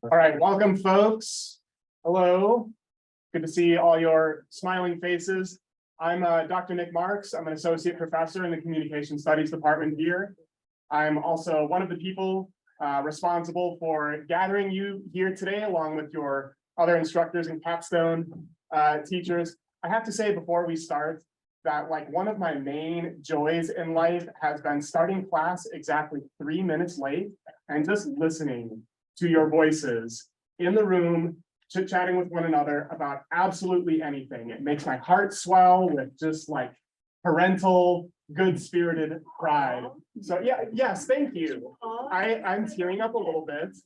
All right, welcome folks. Hello. Good to see all your smiling faces. I'm Dr. Nick Marx. I'm an associate professor in the Communication Studies department here. I'm also one of the people responsible for gathering you here today, along with your other instructors and capstone teachers. I have to say before we start that one of my main joys in life has been starting class exactly 3 minutes late and just listening to your voices in the room, chit-chatting with one another about absolutely anything. It makes my heart swell with just parental, good-spirited pride. So yes, thank you. I'm tearing up a little bit.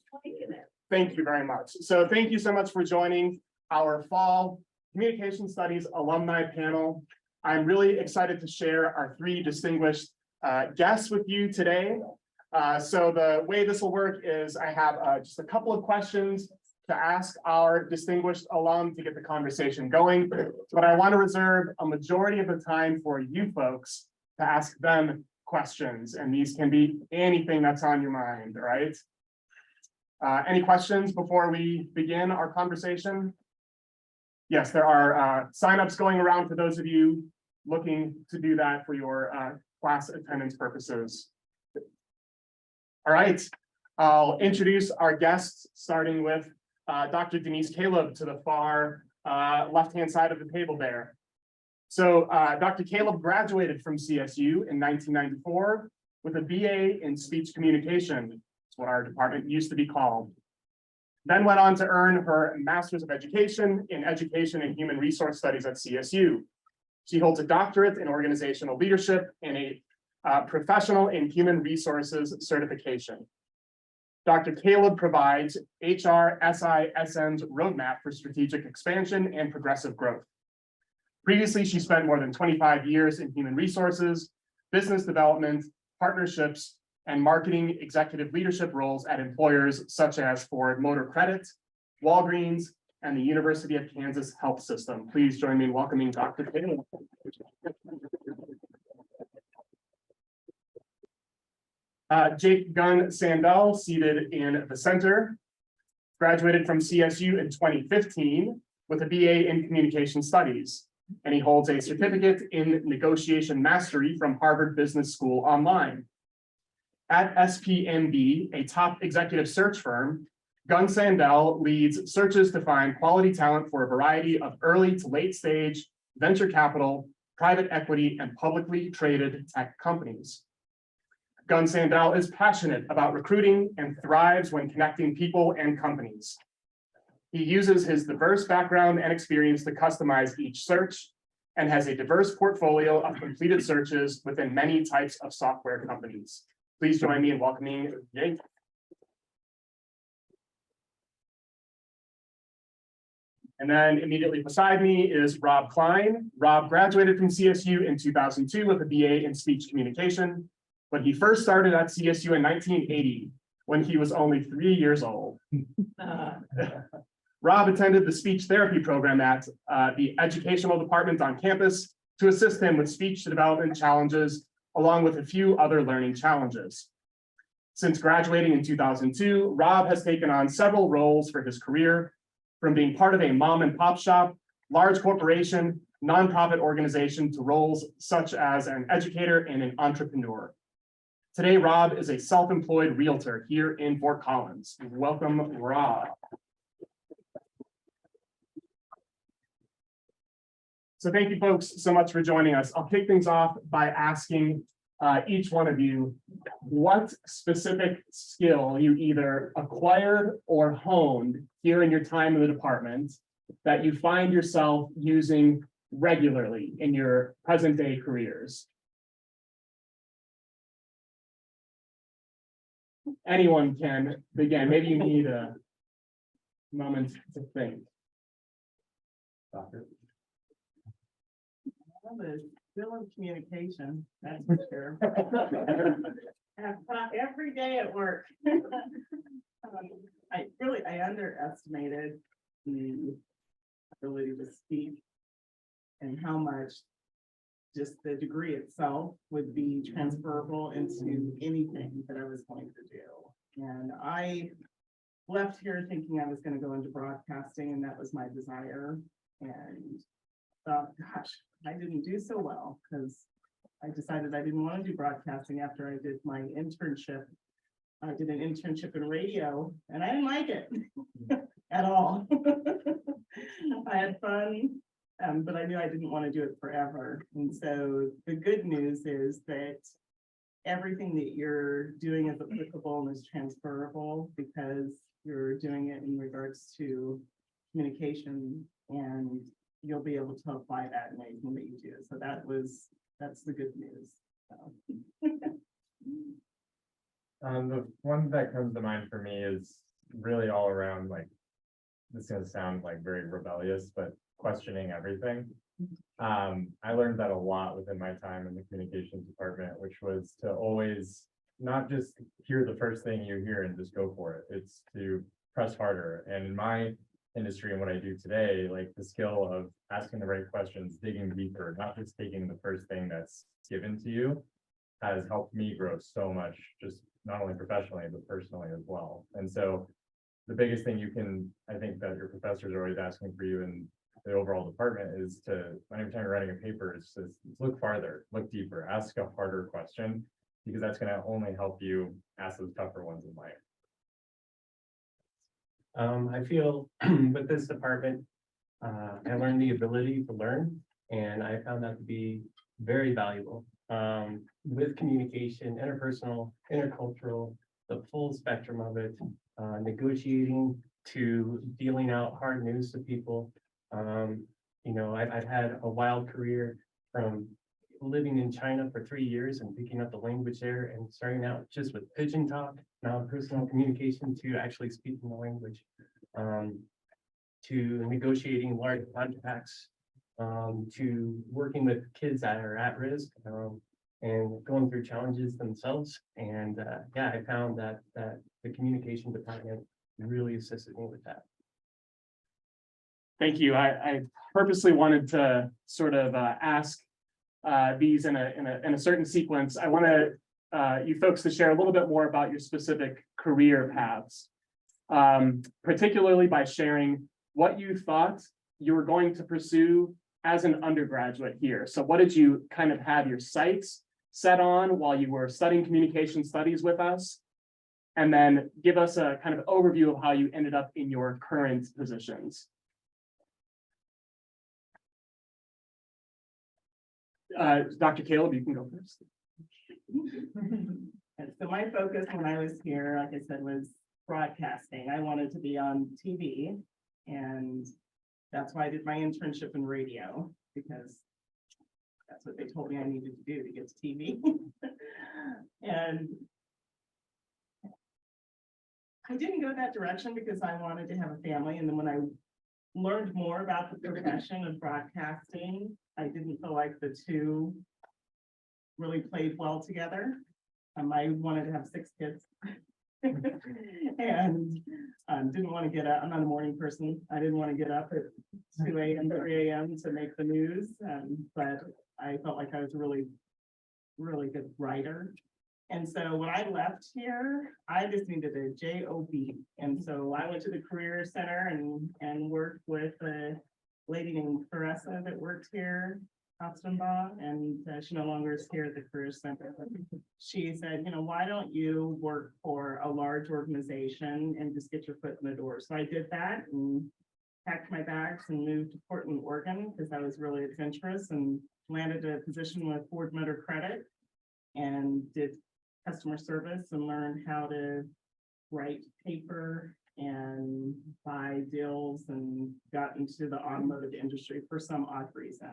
Thank you very much. So thank you so much for joining our fall Communication Studies alumni panel. I'm really excited to share our 3 distinguished guests with you today. So the way this will work is I have just a couple of questions to ask our distinguished alum to get the conversation going, but I want to reserve a majority of the time for you folks to ask them questions, and these can be anything that's on your mind, right? Any questions before we begin our conversation? Yes, there are signups going around for those of you looking to do that for your class attendance purposes. All right, I'll introduce our guests, starting with Dr. Denise Caleb to the far left-hand side of the table there. So Dr. Caleb graduated from CSU in 1994 with a BA in speech communication. That's what our department used to be called. Then went on to earn her Master's of Education in Education and Human Resource Studies at CSU. She holds a doctorate in organizational leadership and a professional in human resources certification. Dr. Caleb provides HRSISM's roadmap for strategic expansion and progressive growth. Previously, she spent more than 25 years in human resources, business development, partnerships, and marketing executive leadership roles at employers such as Ford Motor Credit, Walgreens, and the University of Kansas Health System. Please join me in welcoming Dr. Caleb. Jake Gunn-Sandell, seated in the center, graduated from CSU in 2015 with a BA in Communication Studies, and he holds a certificate in Negotiation Mastery from Harvard Business School online. At SPMB, a top executive search firm, Gunn-Sandell leads searches to find quality talent for a variety of early to late stage venture capital, private equity, and publicly traded tech companies. Gunn-Sandell is passionate about recruiting and thrives when connecting people and companies. He uses his diverse background and experience to customize each search and has a diverse portfolio of completed searches within many types of software companies. Please join me in welcoming Jake. And then immediately beside me is Rob Klein. Rob graduated from CSU in 2002 with a BA in speech communication, but he first started at CSU in 1980 when he was only 3 years old. Rob attended the speech therapy program at the educational department on campus to assist him with speech development challenges, along with a few other learning challenges. Since graduating in 2002, Rob has taken on several roles for his career, from being part of a mom and pop shop, large corporation, nonprofit organization, to roles such as an educator and an entrepreneur. Today, Rob is a self-employed realtor here in Fort Collins. Welcome, Rob. So thank you folks so much for joining us. I'll kick things off by asking each one of you what specific skill you either acquired or honed here in your time in the department that you find yourself using regularly in your present day careers. Anyone can begin. Maybe you need a moment to think. Doctor. Still in communication, that's for sure. Every day at work. I underestimated the ability to speak and how much just the degree itself would be transferable into anything that I was going to do. And I left here thinking I was going to go into broadcasting, and that was my desire. And thought, gosh, I didn't do so well because I decided I didn't want to do broadcasting after I did my internship. I did an internship in radio, and I didn't like it at all. I had fun, but I knew I didn't want to do it forever. And so the good news is that everything that you're doing is applicable and is transferable because you're doing it in regards to communication, and you'll be able to apply that in anything that you do. So that's the good news. So. The one that comes to mind for me is really all around, like, this is gonna sound like very rebellious, but questioning everything. I learned that a lot within my time in the communications department, which was to always not just hear the first thing you hear and just go for it. It's to press harder. And in my industry and what I do today, like the skill of asking the right questions, digging deeper, not just taking the first thing that's given to you, has helped me grow so much, just not only professionally, but personally as well. And so the biggest thing you can, I think that your professors are always asking for you in the overall department is to, anytime you're writing a paper, is to look farther, look deeper, ask a harder question, because that's going to only help you ask those tougher ones in life. I feel with this department, I learned the ability to learn, and I found that to be very valuable. With communication, interpersonal, intercultural, the full spectrum of it, negotiating to dealing out hard news to people. You know, I've had a wild career from living in China for 3 years and picking up the language there and starting out just with pigeon talk, non-personal communication, to actually speaking the language, to negotiating large contracts, to working with kids that are at risk, and going through challenges themselves. And yeah, I found that the communication department really assisted me with that. Thank you. I purposely wanted to sort of ask these in a certain sequence. I want you folks to share a little bit more about your specific career paths, particularly by sharing what you thought you were going to pursue as an undergraduate here. So what did you kind of have your sights set on while you were studying communication studies with us? And then give us a kind of overview of how you ended up in your current positions. Dr. Caleb, you can go first. And so my focus when I was here, like I said, was broadcasting. I wanted to be on TV, and that's why I did my internship in radio, because that's what they told me I needed to do to get to TV. And I didn't go that direction because I wanted to have a family. And then when I learned more about the profession of broadcasting, I didn't feel like the two really played well together. I wanted to have 6 kids. And didn't want to get up. I'm not a morning person. I didn't want to get up at 2 a.m., 3 a.m. to make the news. But I felt like I was a really, really good writer. And so when I left here, I just needed a job. And so I went to the Career Center and worked with a lady named Caressa that worked here, Hofstenbaugh, and she no longer is here at the Career Center. She said, you know, why don't you work for a large organization and just get your foot in the door? So I did that and packed my bags and moved to Portland, Oregon, because I was really adventurous, and landed a position with Ford Motor Credit and did customer service and learned how to write paper and buy deals, and got into the automotive industry for some odd reason.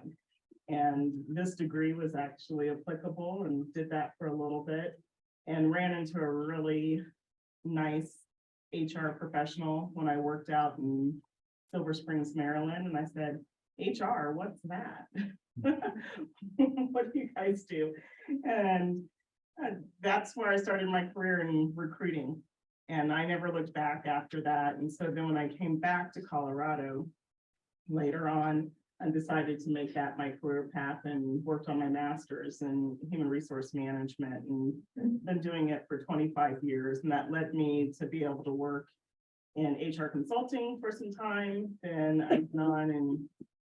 And this degree was actually applicable, and did that for a little bit, and ran into a really nice HR professional when I worked out in Silver Springs, Maryland. And I said, HR, what's that? What do you guys do? And that's where I started my career in recruiting. And I never looked back after that. And so then when I came back to Colorado later on, I decided to make that my career path, and worked on my master's in human resource management, and been doing it for 25 years. And that led me to be able to work in HR consulting for some time. Then I've gone and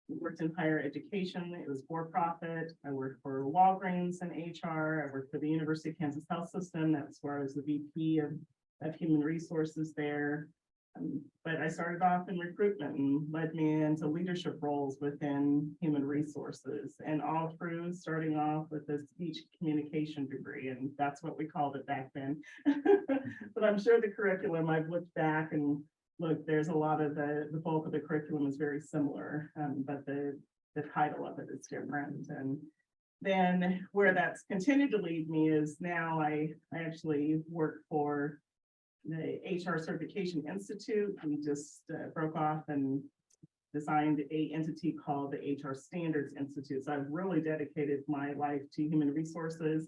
worked in higher education. It was for profit. I worked for Walgreens in HR. I worked for the University of Kansas Health System. That's where I was the VP of human resources there. But I started off in recruitment and led me into leadership roles within human resources, and all through starting off with a speech communication degree. And that's what we called it back then. But I'm sure the curriculum, I've looked back and look, there's a lot of the bulk of the curriculum is very similar, but the title of it is different. And then where that's continued to lead me is now I actually work for the HR Certification Institute. We just broke off and designed a entity called the HR Standards Institute. So I've really dedicated my life to human resources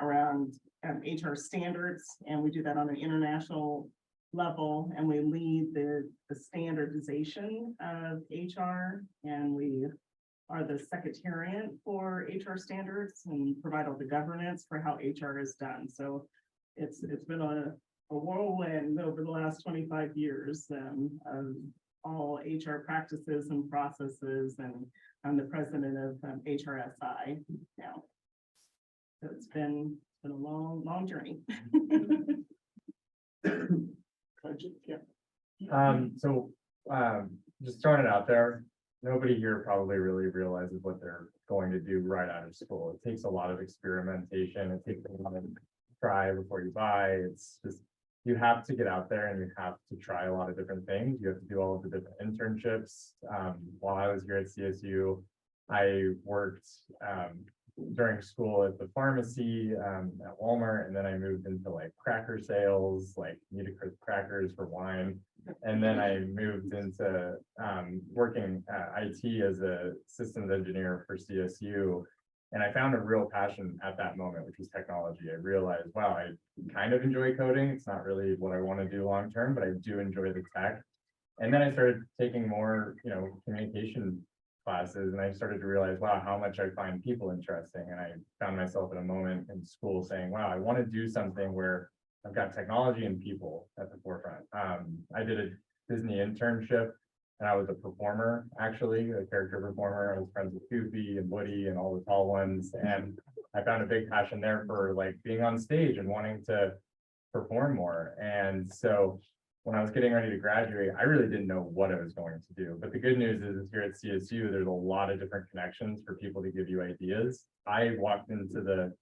around HR standards, and we do that on an international level, and we lead the standardization of HR, and we are the secretariat for HR standards and provide all the governance for how HR is done. So it's been a whirlwind over the last 25 years of all HR practices and processes, and I'm the president of HRSI now. So it's been a long journey. Just throwing it out there, nobody here probably really realizes what they're going to do right out of school. It takes a lot of experimentation. It takes a lot of try before you buy. It's just, you have to get out there and you have to try a lot of different things. You have to do all of the different internships. While I was here at CSU, I worked during school at the pharmacy at Walmart, and then I moved into like cracker sales, like needed crackers for wine. And then I moved into working IT as a systems engineer for CSU. And I found a real passion at that moment, which was technology. I realized, wow, I kind of enjoy coding. It's not really what I want to do long term, but I do enjoy the tech. And then I started taking more, communication classes, and I started to realize, wow, how much I find people interesting. And I found myself at a moment in school saying, wow, I want to do something where I've got technology and people at the forefront. I did a Disney internship, and I was a performer, actually, a character performer. I was friends with Goofy and Woody and all the tall ones. And I found a big passion there for like being on stage and wanting to perform more. And so when I was getting ready to graduate, I really didn't know what I was going to do. But the good news is here at CSU, there's a lot of different connections for people to give you ideas. I walked into the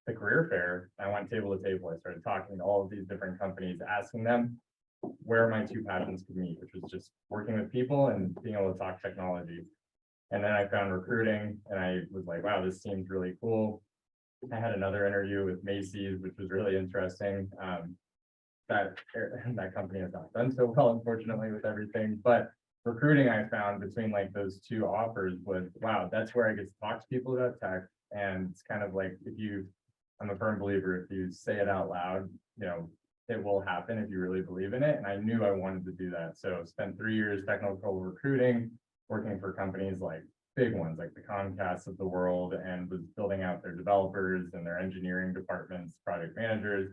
career fair. I went table to table. I started talking to all of these different companies, asking them where my two passions could meet, which was just working with people and being able to talk technology. And then I found recruiting, and I was like, wow, this seems really cool. I had another interview with Macy's, which was really interesting. That company has not done so well, unfortunately, with everything. But recruiting, I found between like those two offers was, wow, that's where I get to talk to people about tech. And it's kind of like, I'm a firm believer, if you say it out loud, it will happen if you really believe in it. And I knew I wanted to do that. So spent 3 years technical recruiting, working for companies like big ones like the Comcast of the world, and was building out their developers and their engineering departments, project managers.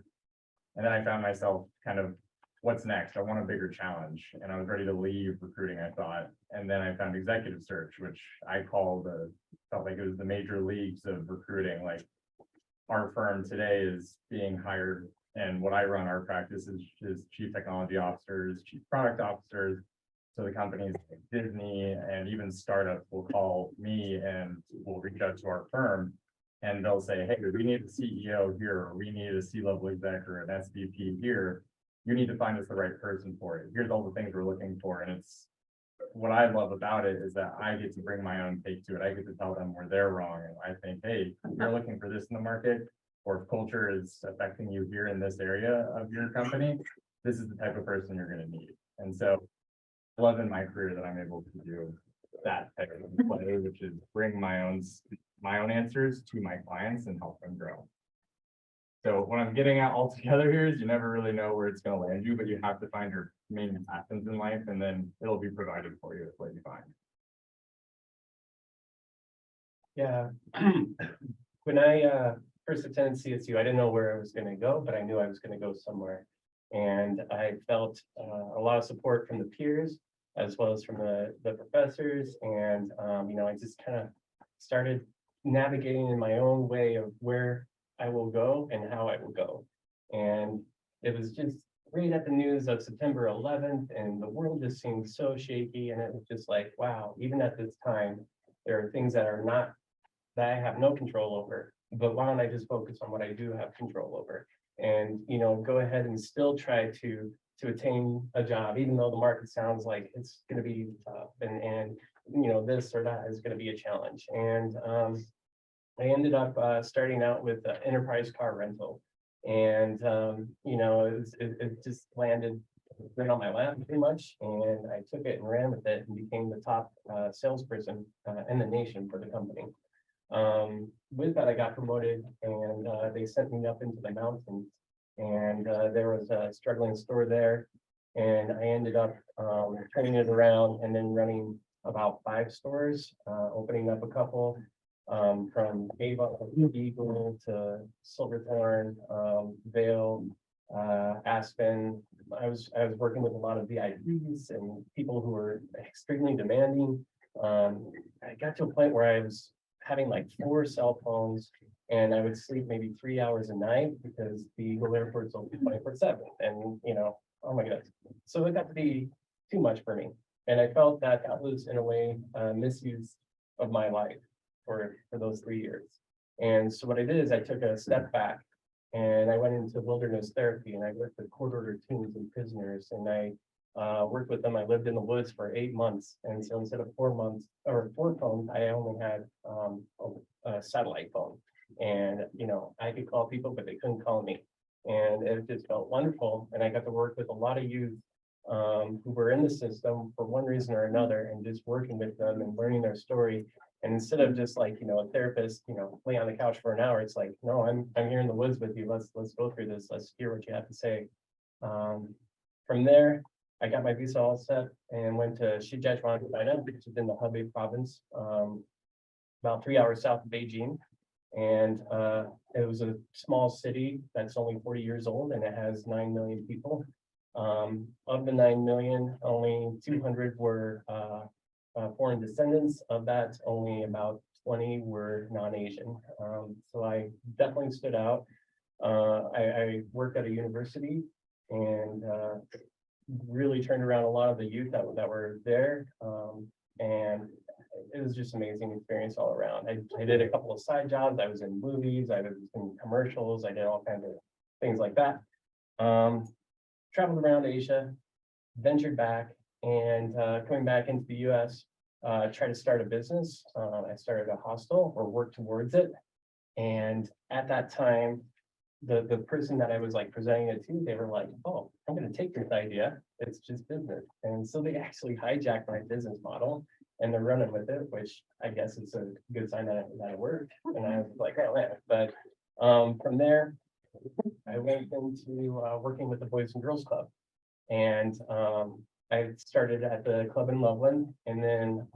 And then I found myself kind of, what's next? I want a bigger challenge. And I was ready to leave recruiting, I thought. And then I found executive search, which I felt like it was the major leagues of recruiting. Like our firm today is being hired, and what I run our practice is chief technology officers, chief product officers. So the companies like Disney and even startups will call me and will reach out to our firm, and they'll say, hey, we need a CEO here, or we need a C-level exec or an SVP here. You need to find us the right person for it. Here's all the things we're looking for. And it's what I love about it is that I get to bring my own take to it. I get to tell them where they're wrong. And I think, hey, you're looking for this in the market, or if culture is affecting you here in this area of your company, this is the type of person you're going to need. And so I love in my career that I'm able to do that type of play, which is bring my own answers to my clients and help them grow. So what I'm getting at altogether here is you never really know where it's going to land you, but you have to find your main passions in life, and then it'll be provided for you with what you find. Yeah. When I first attended CSU, I didn't know where I was going to go, but I knew I was going to go somewhere. And I felt a lot of support from the peers as well as from the professors. And, I just kind of started navigating in my own way of where I will go and how I will go. And it was just right at the news of September 11th, and the world just seemed so shaky. And it was just like, wow, even at this time, there are things that I have no control over. But why don't I just focus on what I do have control over? And, go ahead and still try to attain a job, even though the market sounds like it's going to be tough and this or that is going to be a challenge. And I ended up starting out with enterprise car rental. And, it just landed right on my lap pretty much. And I took it and ran with it and became the top salesperson in the nation for the company. With that, I got promoted, and they sent me up into the mountains, and there was a struggling store there, and I ended up turning it around and then running about 5 stores, opening up a couple from Eagle to Silverthorne, Vale, Aspen. I was working with a lot of VIPs and people who were extremely demanding. I got to a point where I was having like 4 cell phones, and I would sleep maybe 3 hours a night because the Eagle Airport's open 24/7. And oh my goodness. So it got to be too much for me. And I felt that was in a way misuse of my life for those 3 years. And so what I did is I took a step back and I went into wilderness therapy, and I worked with court ordered teens and prisoners, and I worked with them. I lived in the woods for 8 months. And so instead of 4 months or 4 phones, I only had a satellite phone. And, I could call people, but they couldn't call me. And it just felt wonderful. And I got to work with a lot of youth who were in the system for one reason or another, and just working with them and learning their story. And instead of just like, a therapist, lay on the couch for an hour, it's like, no, I'm here in the woods with you. Let's go through this. Let's hear what you have to say. From there, I got my visa all set and went to Shijiazhuang, China, which is in the Hebei province, about 3 hours south of Beijing. And it was a small city that's only 40 years old, and it has 9 million people. Of the 9 million, only 200 were foreign descendants. Of that, only about 20 were non-Asian. So I definitely stood out. I worked at a university and really turned around a lot of the youth that were there. And it was just amazing experience all around. I did a couple of side jobs. I was in movies, I was in commercials, I did all kinds of things like that. Traveled around Asia, ventured back, and coming back into the US, tried to start a business. I started a hostel, or worked towards it. And at that time, the person that I was like presenting it to, they were like, oh, I'm going to take this idea. It's just business. And so they actually hijacked my business model, and they're running with it, which I guess is a good sign that it worked. And I was like, oh man. But from there, I went into working with the Boys and Girls Club. And I started at the club in Loveland. And then,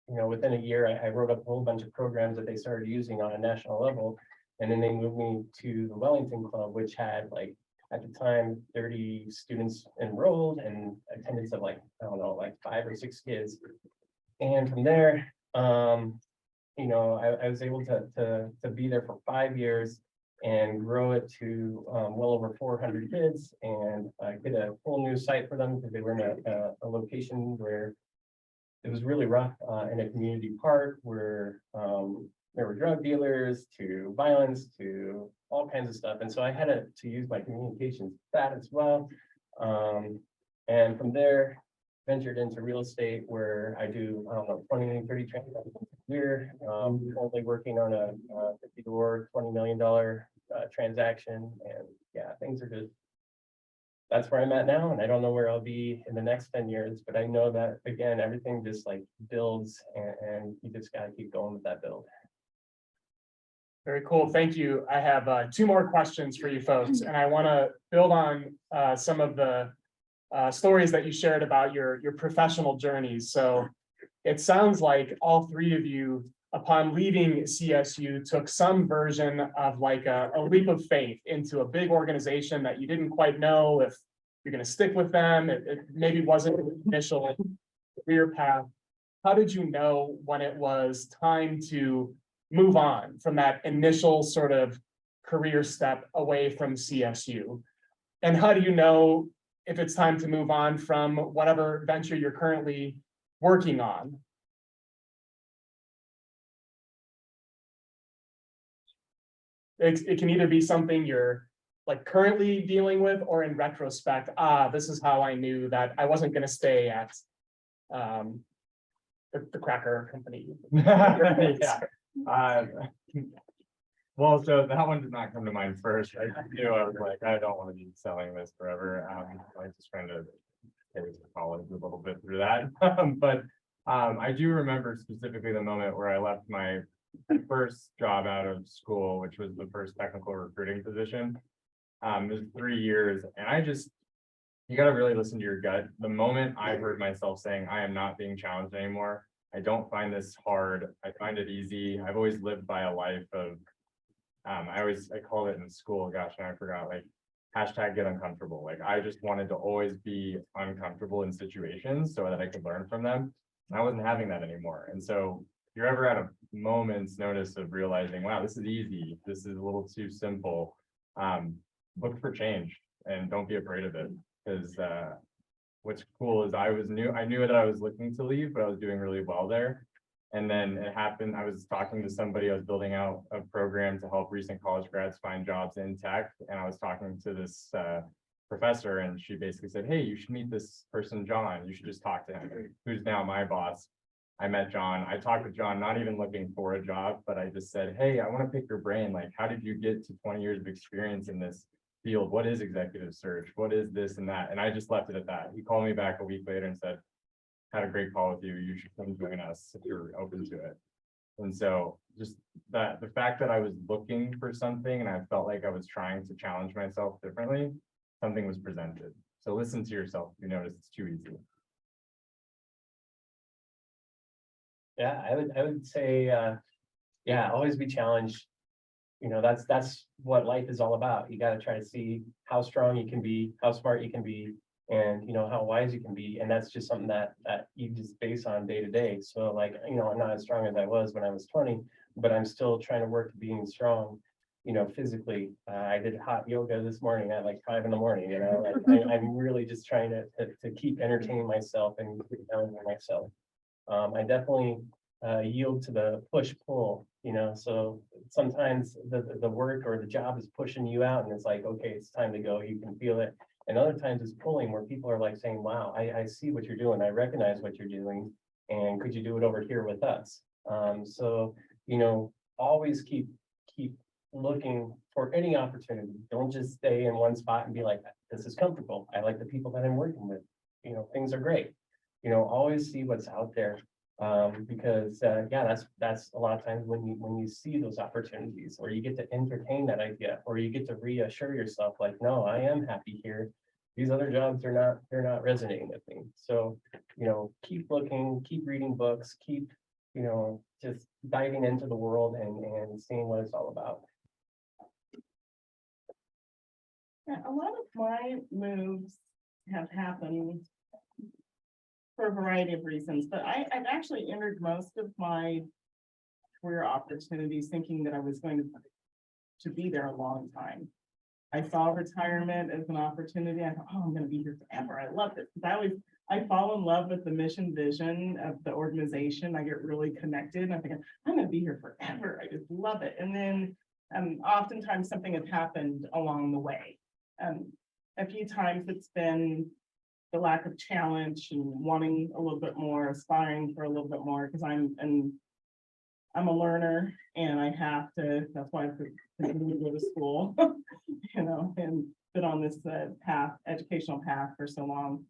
within a year, I wrote up a whole bunch of programs that they started using on a national level. And then they moved me to the Wellington Club, which had like, at the time, 30 students enrolled and attendance of like, I don't know, like 5 or 6 kids. And from there, I was able to be there for 5 years and grow it to well over 400 kids, and get a whole new site for them because they were in a location where it was really rough, in a community park where there were drug dealers to violence to all kinds of stuff. And so I had to use my communications that as well. And from there, ventured into real estate where I do, I don't know, 20, 30 transactions a year. Currently working on a 50-door, $20 million transaction. And yeah, things are just, that's where I'm at now. And I don't know where I'll be in the next 10 years, but I know that, again, everything just like builds, and you just got to keep going with that build. Very cool. Thank you. I have 2 more questions for you folks, and I want to build on some of the stories that you shared about your professional journeys. So it sounds like all 3 of you upon leaving CSU, took some version of like a leap of faith into a big organization that you didn't quite know if you're going to stick with them. It maybe wasn't the initial career path. How did you know when it was time to move on from that initial sort of career step away from CSU? And how do you know if it's time to move on from whatever venture you're currently working on? It can either be something you're like currently dealing with, or in retrospect, this is how I knew that I wasn't going to stay at the cracker company. Yeah. Well, so that one did not come to mind first. I knew I was like, I don't want to be selling this forever. I was just trying to get to college a little bit through that. But I do remember specifically the moment where I left my first job out of school, which was the first technical recruiting position. It was 3 years, and you got to really listen to your gut. The moment I heard myself saying, I am not being challenged anymore, I don't find this hard, I find it easy. I've always lived by a life of, I called it in school, gosh, and I forgot, like, hashtag get uncomfortable. Like, I just wanted to always be uncomfortable in situations so that I could learn from them. I wasn't having that anymore. And so if you're ever at a moment's notice of realizing, wow, this is easy, this is a little too simple, look for change and don't be afraid of it. Because what's cool is I knew that I was looking to leave, but I was doing really well there. And then it happened, I was talking to somebody, I was building out a program to help recent college grads find jobs in tech. And I was talking to this professor, and she basically said, hey, you should meet this person, John. You should just talk to him, who's now my boss. I met John. I talked to John, not even looking for a job, but I just said, hey, I want to pick your brain. Like, how did you get to 20 years of experience in this field? What is executive search? What is this and that? And I just left it at that. He called me back a week later and said, had a great call with you. You should come join us if you're open to it. And so just that, the fact that I was looking for something and I felt like I was trying to challenge myself differently, something was presented. So listen to yourself if you notice it's too easy. Yeah, I would say, yeah, always be challenged. You know, that's what life is all about. You got to try to see how strong you can be, how smart you can be, and you know how wise you can be. And that's just something that you just base on day to day. So like, you know, I'm not as strong as I was when I was 20, but I'm still trying to work to being strong, you know, physically. I did hot yoga this morning at like 5 in the morning, you know. I'm really just trying to keep entertaining myself and challenging myself. I definitely yield to the push-pull, you know, so sometimes the work or the job is pushing you out and it's like, okay, it's time to go, you can feel it. And other times it's pulling where people are like saying, wow, I see what you're doing, I recognize what you're doing, and could you do it over here with us? So, you know, always keep looking for any opportunity. Don't just stay in one spot and be like, this is comfortable, I like the people that I'm working with, you know, things are great. You know, always see what's out there, because yeah, that's a lot of times when you see those opportunities, or you get to entertain that idea, or you get to reassure yourself like, no, I am happy here. These other jobs they're not resonating with me. So, you know, keep looking, keep reading books, keep, you know, just diving into the world and seeing what it's all about. Yeah, a lot of my moves have happened for a variety of reasons, but I've actually entered most of my career opportunities thinking that I was going to be there a long time. I saw retirement as an opportunity. I thought, oh, I'm going to be here forever. I love it. I fall in love with the mission vision of the organization. I get really connected. And I think I'm going to be here forever. I just love it. And then oftentimes something has happened along the way. A few times it's been the lack of challenge and wanting a little bit more, aspiring for a little bit more, because I'm a learner and I have to, that's why I continue to go to school, you know, and been on this educational path for so long.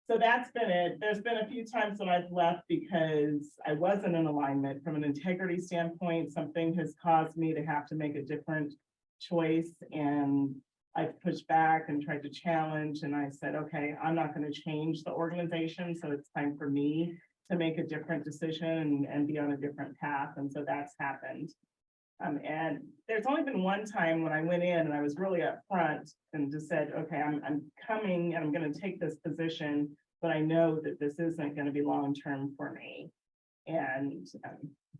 So that's been it. There's been a few times that I've left because I wasn't in alignment from an integrity standpoint. Something has caused me to have to make a different choice, and I've pushed back and tried to challenge, and I said, okay, I'm not going to change the organization, so it's time for me to make a different decision and be on a different path. And so that's happened. And there's only been one time when I went in and I was really upfront and just said, okay, I'm coming and I'm going to take this position, but I know that this isn't going to be long-term for me. And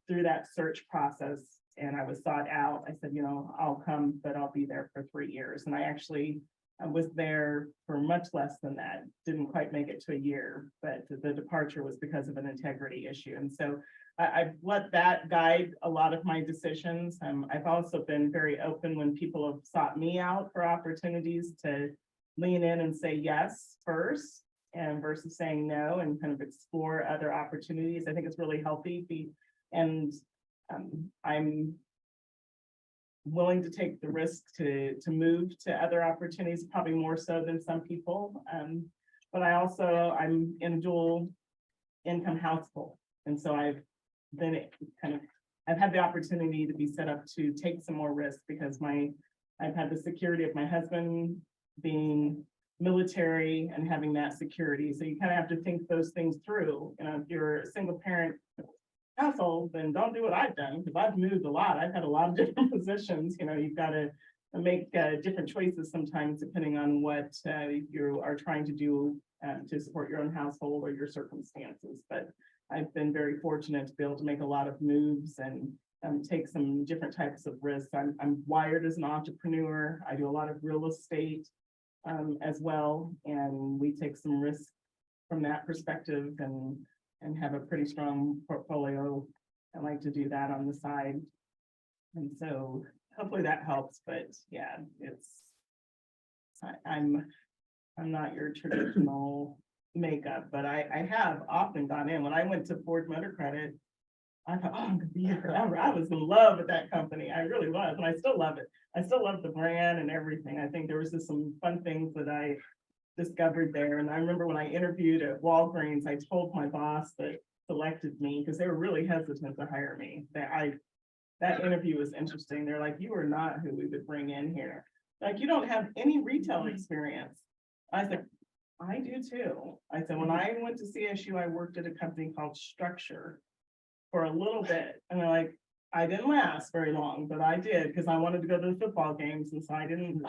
through that search process, and I was sought out, I said, you know, I'll come, but I'll be there for 3 years. And I actually was there for much less than that, didn't quite make it to a year, but the departure was because of an integrity issue. And so I've let that guide a lot of my decisions. I've also been very open when people have sought me out for opportunities to lean in and say yes first, and versus saying no and kind of explore other opportunities. I think it's really healthy. And I'm willing to take the risk to move to other opportunities, probably more so than some people. But I'm in a dual income household. And so I've had the opportunity to be set up to take some more risk because I've had the security of my husband being military and having that security. So you kind of have to think those things through. You know, if you're a single parent household, then don't do what I've done, because I've moved a lot. I've had a lot of different positions. You know, you've got to make different choices sometimes depending on what you are trying to do to support your own household or your circumstances. But I've been very fortunate to be able to make a lot of moves and take some different types of risks. I'm wired as an entrepreneur. I do a lot of real estate as well, and we take some risks from that perspective and have a pretty strong portfolio. I like to do that on the side. And so hopefully that helps, but yeah, I'm not your traditional makeup, but I have often gone in. When I went to Ford Motor Credit, I thought, oh, I'm gonna be here forever. I was in love with that company. I really was, and I still love it. I still love the brand and everything. I think there was just some fun things that I discovered there. And I remember when I interviewed at Walgreens, I told my boss that selected me, because they were really hesitant to hire me. That interview was interesting. They're like, you are not who we would bring in here. Like, you don't have any retail experience. I said, I do too. I said, when I went to CSU, I worked at a company called Structure for a little bit. And they're like, I didn't last very long, but I did because I wanted to go to the football games. And so I didn't,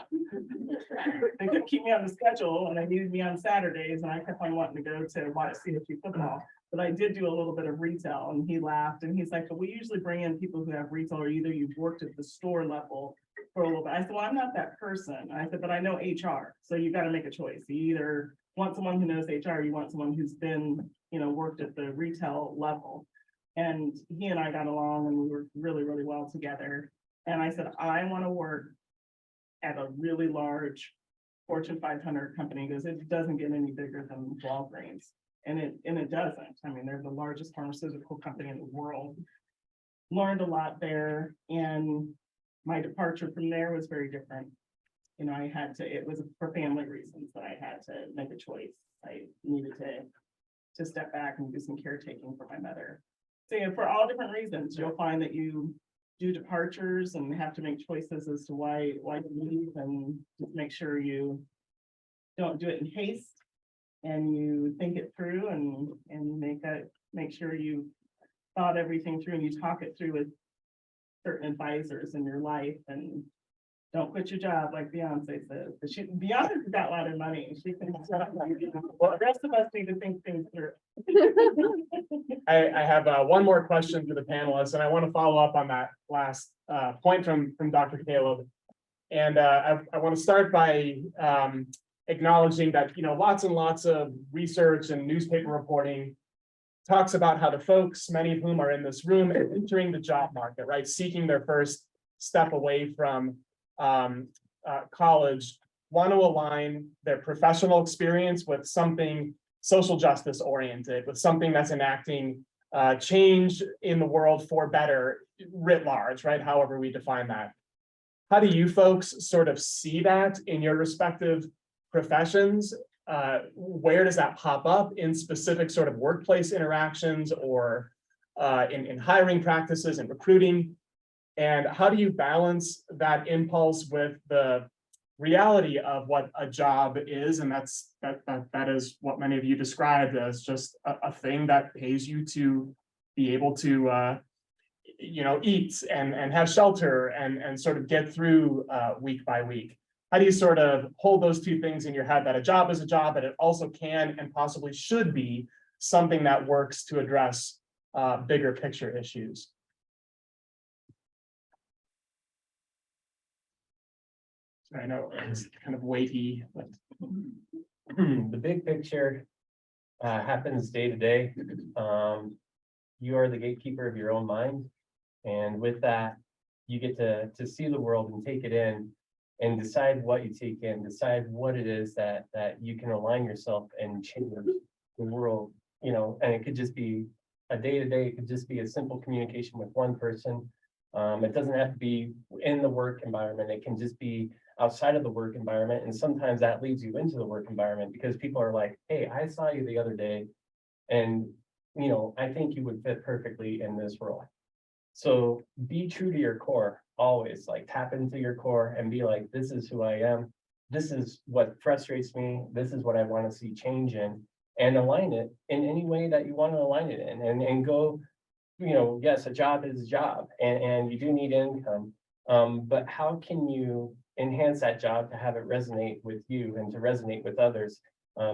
they couldn't keep me on the schedule and they needed me on Saturdays. And I kept on wanting to go to watch CSU football. But I did do a little bit of retail, and he laughed and he's like, but we usually bring in people who have retail, or either you've worked at the store level for a little bit. I said, well, I'm not that person. I said, but I know HR. So you got to make a choice. You either want someone who knows HR, or you want someone who's been, worked at the retail level. And he and I got along and we worked really, really well together. And I said, I want to work at a really large Fortune 500 company, because it doesn't get any bigger than Walgreens. And it doesn't. I mean, they're the largest pharmaceutical company in the world. Learned a lot there. And my departure from there was very different. I had to, it was for family reasons that I had to make a choice. I needed to step back and do some caretaking for my mother. So for all different reasons, you'll find that you do departures and have to make choices as to why you leave, and just make sure you don't do it in haste and you think it through and make sure you thought everything through and you talk it through with certain advisors in your life, and don't quit your job like Beyonce says. Beyonce's got a lot of money. She can, well, the rest of us need to think things through. I have one more question for the panelists, and I want to follow up on that last point from Dr. Caleb. And I want to start by acknowledging that lots and lots of research and newspaper reporting talks about how the folks, many of whom are in this room, are entering the job market, right, seeking their first step away from college, want to align their professional experience with something social justice oriented, with something that's enacting change in the world for better writ large, right? However we define that. How do you folks sort of see that in your respective professions? Where does that pop up in specific sort of workplace interactions, or in hiring practices and recruiting? And how do you balance that impulse with the reality of what a job is, and that is what many of you described as just a thing that pays you to be able to eat and have shelter and sort of get through week by week. How do you sort of hold those two things in your head, that a job is a job, but it also can and possibly should be something that works to address bigger picture issues? I know it's kind of weighty, but The big picture happens day to day. You are the gatekeeper of your own mind. And with that, you get to see the world and take it in and decide what you take in, decide what it is that you can align yourself and change the world, and it could just be a day-to-day, it could just be a simple communication with one person. It doesn't have to be in the work environment, it can just be outside of the work environment. And sometimes that leads you into the work environment because people are like, hey, I saw you the other day, and I think you would fit perfectly in this role. So be true to your core, always, like tap into your core and be like, this is who I am. This is what frustrates me. This is what I want to see change in, and align it in any way that you want to align it in, and go, yes, a job is a job, and you do need income. But how can you enhance that job to have it resonate with you and to resonate with others?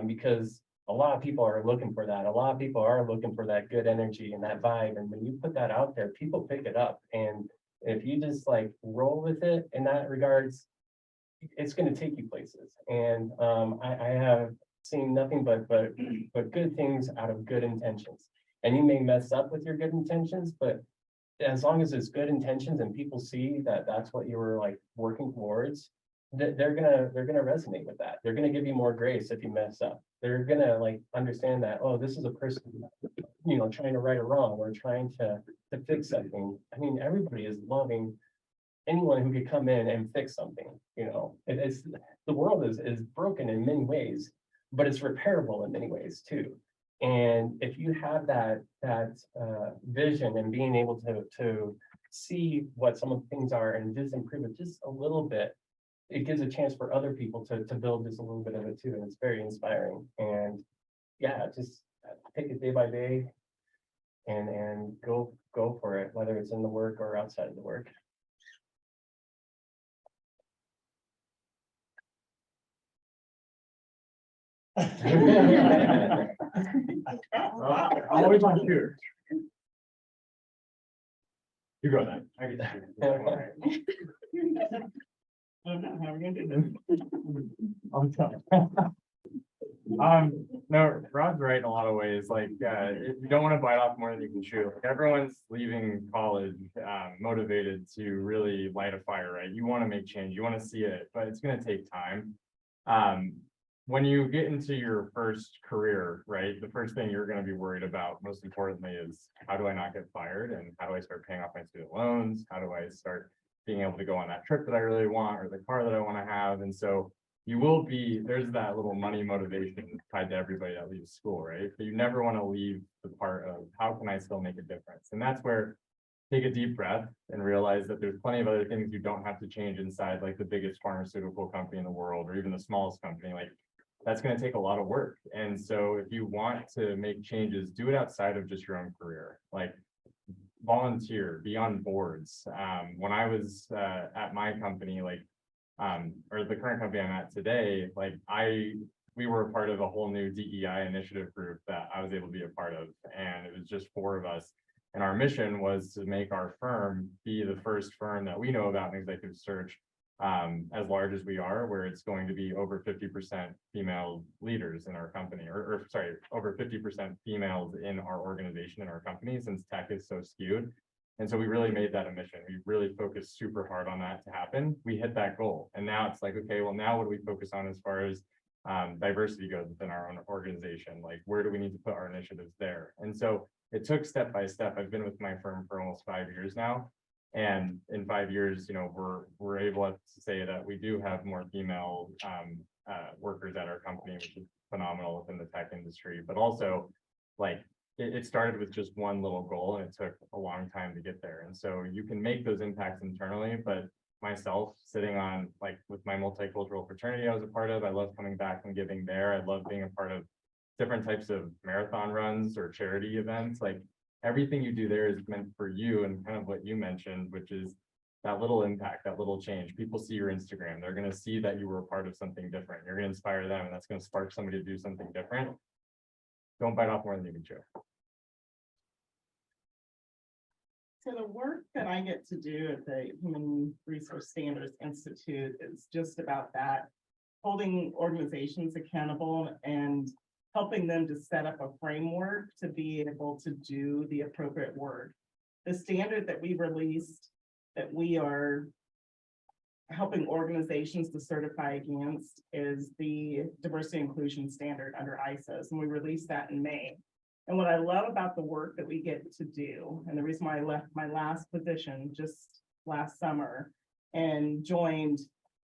Because a lot of people are looking for that. A lot of people are looking for that good energy and that vibe. And when you put that out there, people pick it up. And if you just like roll with it in that regards, it's going to take you places. And I have seen nothing but good things out of good intentions. And you may mess up with your good intentions, but as long as it's good intentions and people see that that's what you were like working towards, they're gonna resonate with that. They're gonna give you more grace if you mess up. They're gonna like understand that, oh, this is a person, trying to right a wrong or trying to fix something. I mean, everybody is loving anyone who could come in and fix something. It's the world is broken in many ways, but it's repairable in many ways too. And if you have that vision and being able to see what some of the things are and just improve it just a little bit, it gives a chance for other people to build just a little bit of it too. And it's very inspiring. And yeah, just take it day by day and go for it, whether it's in the work or outside of the work. always on here. You go then. I get Oh no, how are we gonna do this? I'm telling. No, Rob's right in a lot of ways. Like, you don't want to bite off more than you can chew. Like, everyone's leaving college motivated to really light a fire, right? You want to make change, you want to see it, but it's going to take time. When you get into your first career, right, the first thing you're going to be worried about, most importantly, is how do I not get fired, and how do I start paying off my student loans? How do I start being able to go on that trip that I really want, or the car that I want to have? And so there's that little money motivation tied to everybody that leaves school, right? But you never want to leave the part of how can I still make a difference? And that's where take a deep breath and realize that there's plenty of other things you don't have to change inside, like the biggest pharmaceutical company in the world, or even the smallest company. Like, that's going to take a lot of work. And so if you want to make changes, do it outside of just your own career. Like, volunteer, be on boards. When I was at my company, or the current company I'm at today, we were a part of a whole new DEI initiative group that I was able to be a part of. And it was just 4 of us. And our mission was to make our firm be the first firm that we know about in executive search, as large as we are, where it's going to be over 50% female leaders in our company, or sorry, over 50% females in our organization, in our company, since tech is so skewed. And so we really made that a mission. We really focused super hard on that to happen. We hit that goal. And now it's like, okay, well, now what do we focus on as far as diversity goes within our own organization? Like, where do we need to put our initiatives there? And so it took step by step. I've been with my firm for almost 5 years now. And in 5 years, we're able to say that we do have more female workers at our company, which is phenomenal within the tech industry. But also, like, it started with just one little goal, and it took a long time to get there. And so you can make those impacts internally, but myself sitting on, like, with my multicultural fraternity I was a part of. I love coming back and giving there. I love being a part of different types of marathon runs or charity events. Like, everything you do there is meant for you, and kind of what you mentioned, which is that little impact, that little change. People see your Instagram, they're going to see that you were a part of something different. You're going to inspire them, and that's going to spark somebody to do something different. Don't bite off more than you can chew. So the work that I get to do at the Human Resource Standards Institute is just about that, holding organizations accountable and helping them to set up a framework to be able to do the appropriate work. The standard that we released, that we are helping organizations to certify against, is the diversity inclusion standard under ISOs, and we released that in May. And what I love about the work that we get to do, and the reason why I left my last position just last summer and joined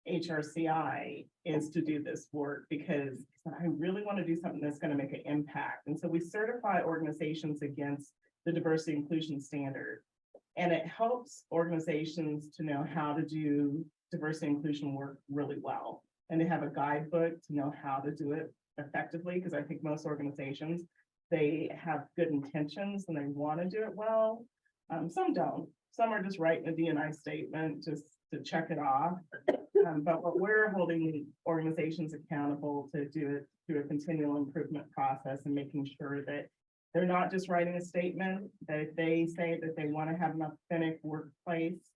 HRCI, is to do this work, because I really want to do something that's going to make an impact. And so we certify organizations against the diversity inclusion standard, and it helps organizations to know how to do diversity inclusion work really well. And they have a guidebook to know how to do it effectively, because I think most organizations, they have good intentions and they want to do it well. Some don't. Some are just writing a D&I statement just to check it off. But what we're holding organizations accountable to do it through a continual improvement process, and making sure that they're not just writing a statement, that they say that they want to have an authentic workplace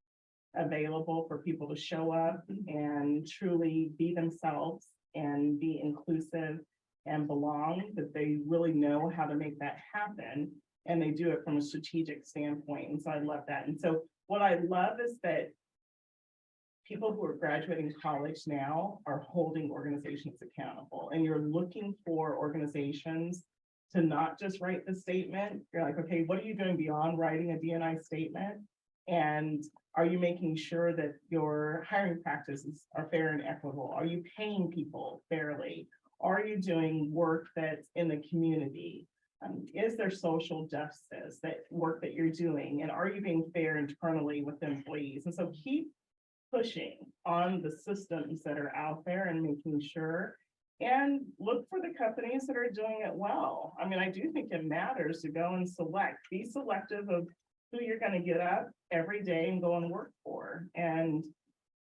available for people to show up and truly be themselves and be inclusive and belong, that they really know how to make that happen, and they do it from a strategic standpoint. And so I love that. And so what I love is that people who are graduating college now are holding organizations accountable, and you're looking for organizations to not just write the statement. You're like, okay, what are you doing beyond writing a D&I statement? And are you making sure that your hiring practices are fair and equitable? Are you paying people fairly? Are you doing work that's in the community? Is there social justice, that work that you're doing? And are you being fair internally with employees? And so keep pushing on the systems that are out there and making sure, and look for the companies that are doing it well. I mean, I do think it matters to go and be selective of who you're going to get up every day and go and work for, and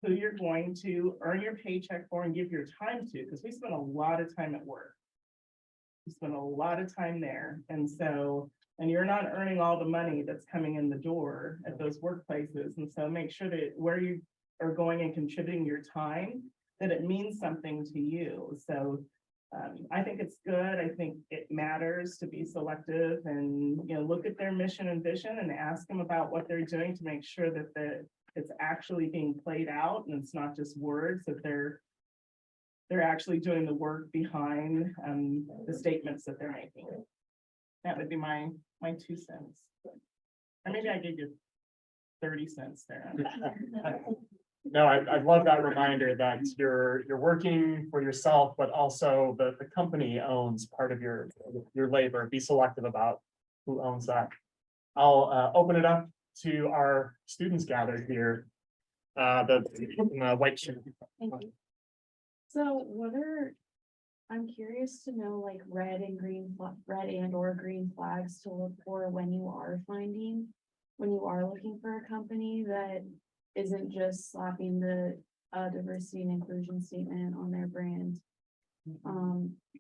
who you're going to earn your paycheck for and give your time to, because we spend a lot of time at work. We spend a lot of time there. And so, and you're not earning all the money that's coming in the door at those workplaces. And so make sure that where you are going and contributing your time, that it means something to you. So I think it's good. I think it matters to be selective and, you know, look at their mission and vision and ask them about what they're doing to make sure that it's actually being played out, and it's not just words, that they're actually doing the work behind the statements that they're making. That would be my 2 cents. Or maybe I gave you 30 cents there. No, I love that reminder that you're working for yourself, but also the company owns part of your labor. Be selective about who owns that. I'll open it up to our students gathered here. The white shirt. Thank you. So I'm curious to know, like, red and or green flags to look for when you are looking for a company that isn't just slapping the diversity and inclusion statement on their brand.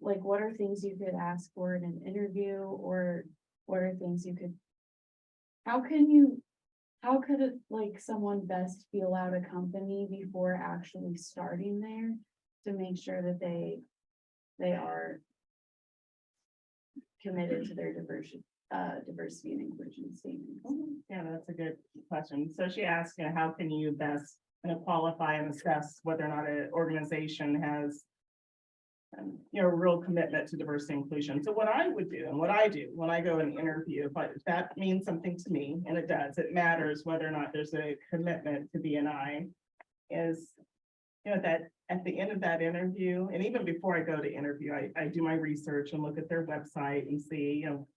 Like, what are things you could ask for in an interview, or what are things you could, how could it, like, someone best feel out a company before actually starting there to make sure that they are committed to their diversity and inclusion statements? Yeah, that's a good question. So she asked, you know, how can you best qualify and assess whether or not an organization has you know, a real commitment to diversity and inclusion. So what I would do, and what I do when I go and interview, if that means something to me, and it does, it matters whether or not there's a commitment to D&I, is, you know, that at the end of that interview, and even before I go to interview, I do my research and look at their website and see, you know,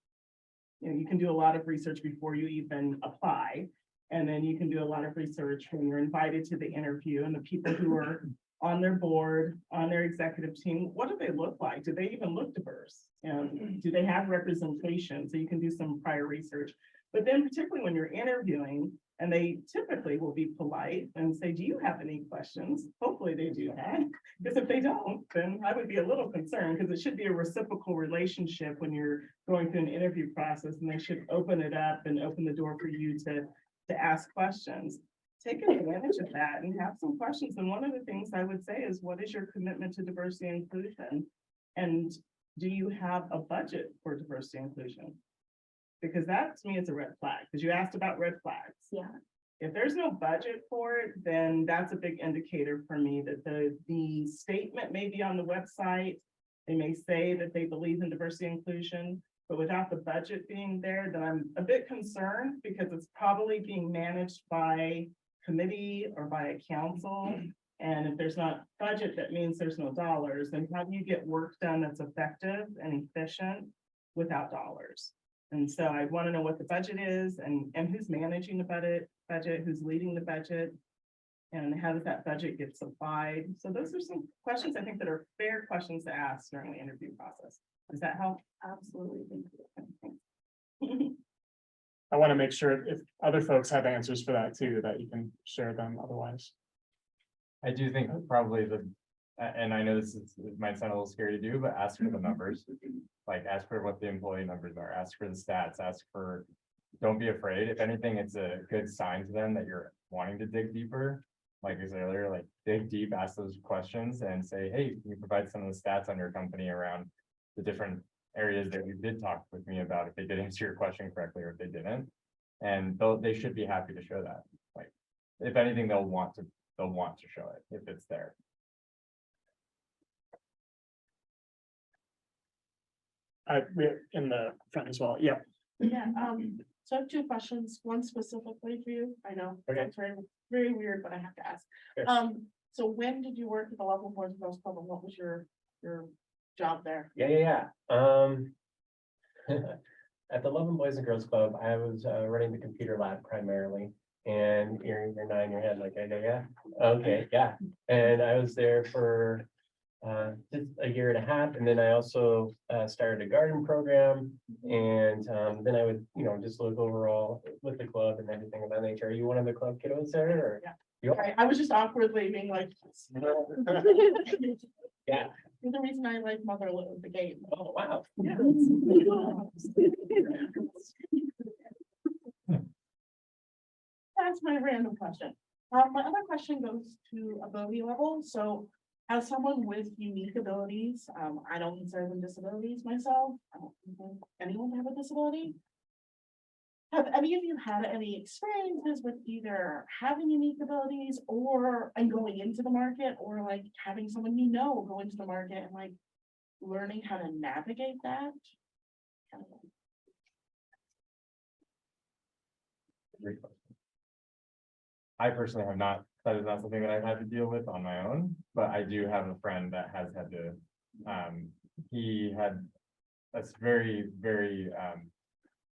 you can do a lot of research before you even apply. And then you can do a lot of research when you're invited to the interview, and the people who are on their board, on their executive team, what do they look like? Do they even look diverse? And do they have representation? So you can do some prior research. But then particularly when you're interviewing, and they typically will be polite and say, do you have any questions? Hopefully they do that. Because if they don't, then I would be a little concerned, because it should be a reciprocal relationship when you're going through an interview process, and they should open it up and open the door for you to ask questions. Take advantage of that and have some questions. And one of the things I would say is, what is your commitment to diversity and inclusion? And do you have a budget for diversity and inclusion? Because that to me is a red flag, because you asked about red flags. Yeah. If there's no budget for it, then that's a big indicator for me that the statement may be on the website. They may say that they believe in diversity and inclusion, but without the budget being there, then I'm a bit concerned, because it's probably being managed by committee or by a council. And if there's not budget, that means there's no dollars. And how do you get work done that's effective and efficient without dollars? And so I want to know what the budget is, and who's managing the budget, who's leading the budget, and how does that budget get supplied? So those are some questions I think that are fair questions to ask during the interview process. Does that help? Absolutely. Thank you. I want to make sure if other folks have answers for that too, that you can share them otherwise. I do think probably and I know it might sound a little scary to do, but ask for the numbers. Like, ask for what the employee numbers are, ask for the stats, don't be afraid. If anything, it's a good sign to them that you're wanting to dig deeper. Like I said earlier, like dig deep, ask those questions and say, hey, can you provide some of the stats on your company around the different areas that you did talk with me about, if they did answer your question correctly or if they didn't. And they should be happy to show that. Like, if anything, they'll want to show it if it's there. We're in the front as well. Yeah. Yeah, so I have two questions, one specifically for you. I know Okay. it's very, very weird, but I have to ask. Sure. So when did you work at the Level Boys and Girls Club, and what was your job there? Yeah. At the Love and Boys and Girls Club, I was running the computer lab primarily. And you're nodding your head like, I know, yeah. Okay, yeah. And I was there for just a year and a half, and then I also started a garden program, and then I would, just look overall with the club and everything of that nature. Are you one of the club kiddos there, or? Yeah. You are? I was just awkwardly being like. Yeah. You're the reason I like Motherlode of the game. Oh, wow. Yeah. That's my random question. My other question goes to ability level. So as someone with unique abilities, I don't consider them disabilities myself. I don't think anyone have a disability. Have any of you had any experiences with either having unique abilities and going into the market, or like having someone go into the market and like learning how to navigate that? Great question. I personally have not, that is not something that I've had to deal with on my own, but I do have a friend that has had to, he had a very, very,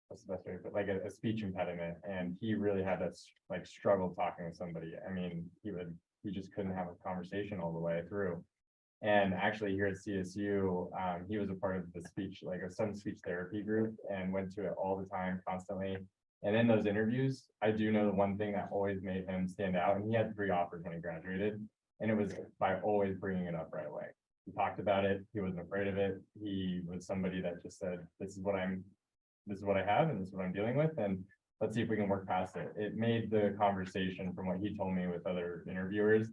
what's the best way, but like a speech impediment, and he really had to like struggle talking with somebody. I mean, he just couldn't have a conversation all the way through. And actually here at CSU, he was a part of the speech, like some speech therapy group, and went to it all the time, constantly. And in those interviews, I do know the one thing that always made him stand out, and he had 3 offers when he graduated, and it was by always bringing it up right away. He talked about it. He wasn't afraid of it. He was somebody that just said, this is what I have, and this is what I'm dealing with, and let's see if we can work past it. It made the conversation, from what he told me with other interviewers,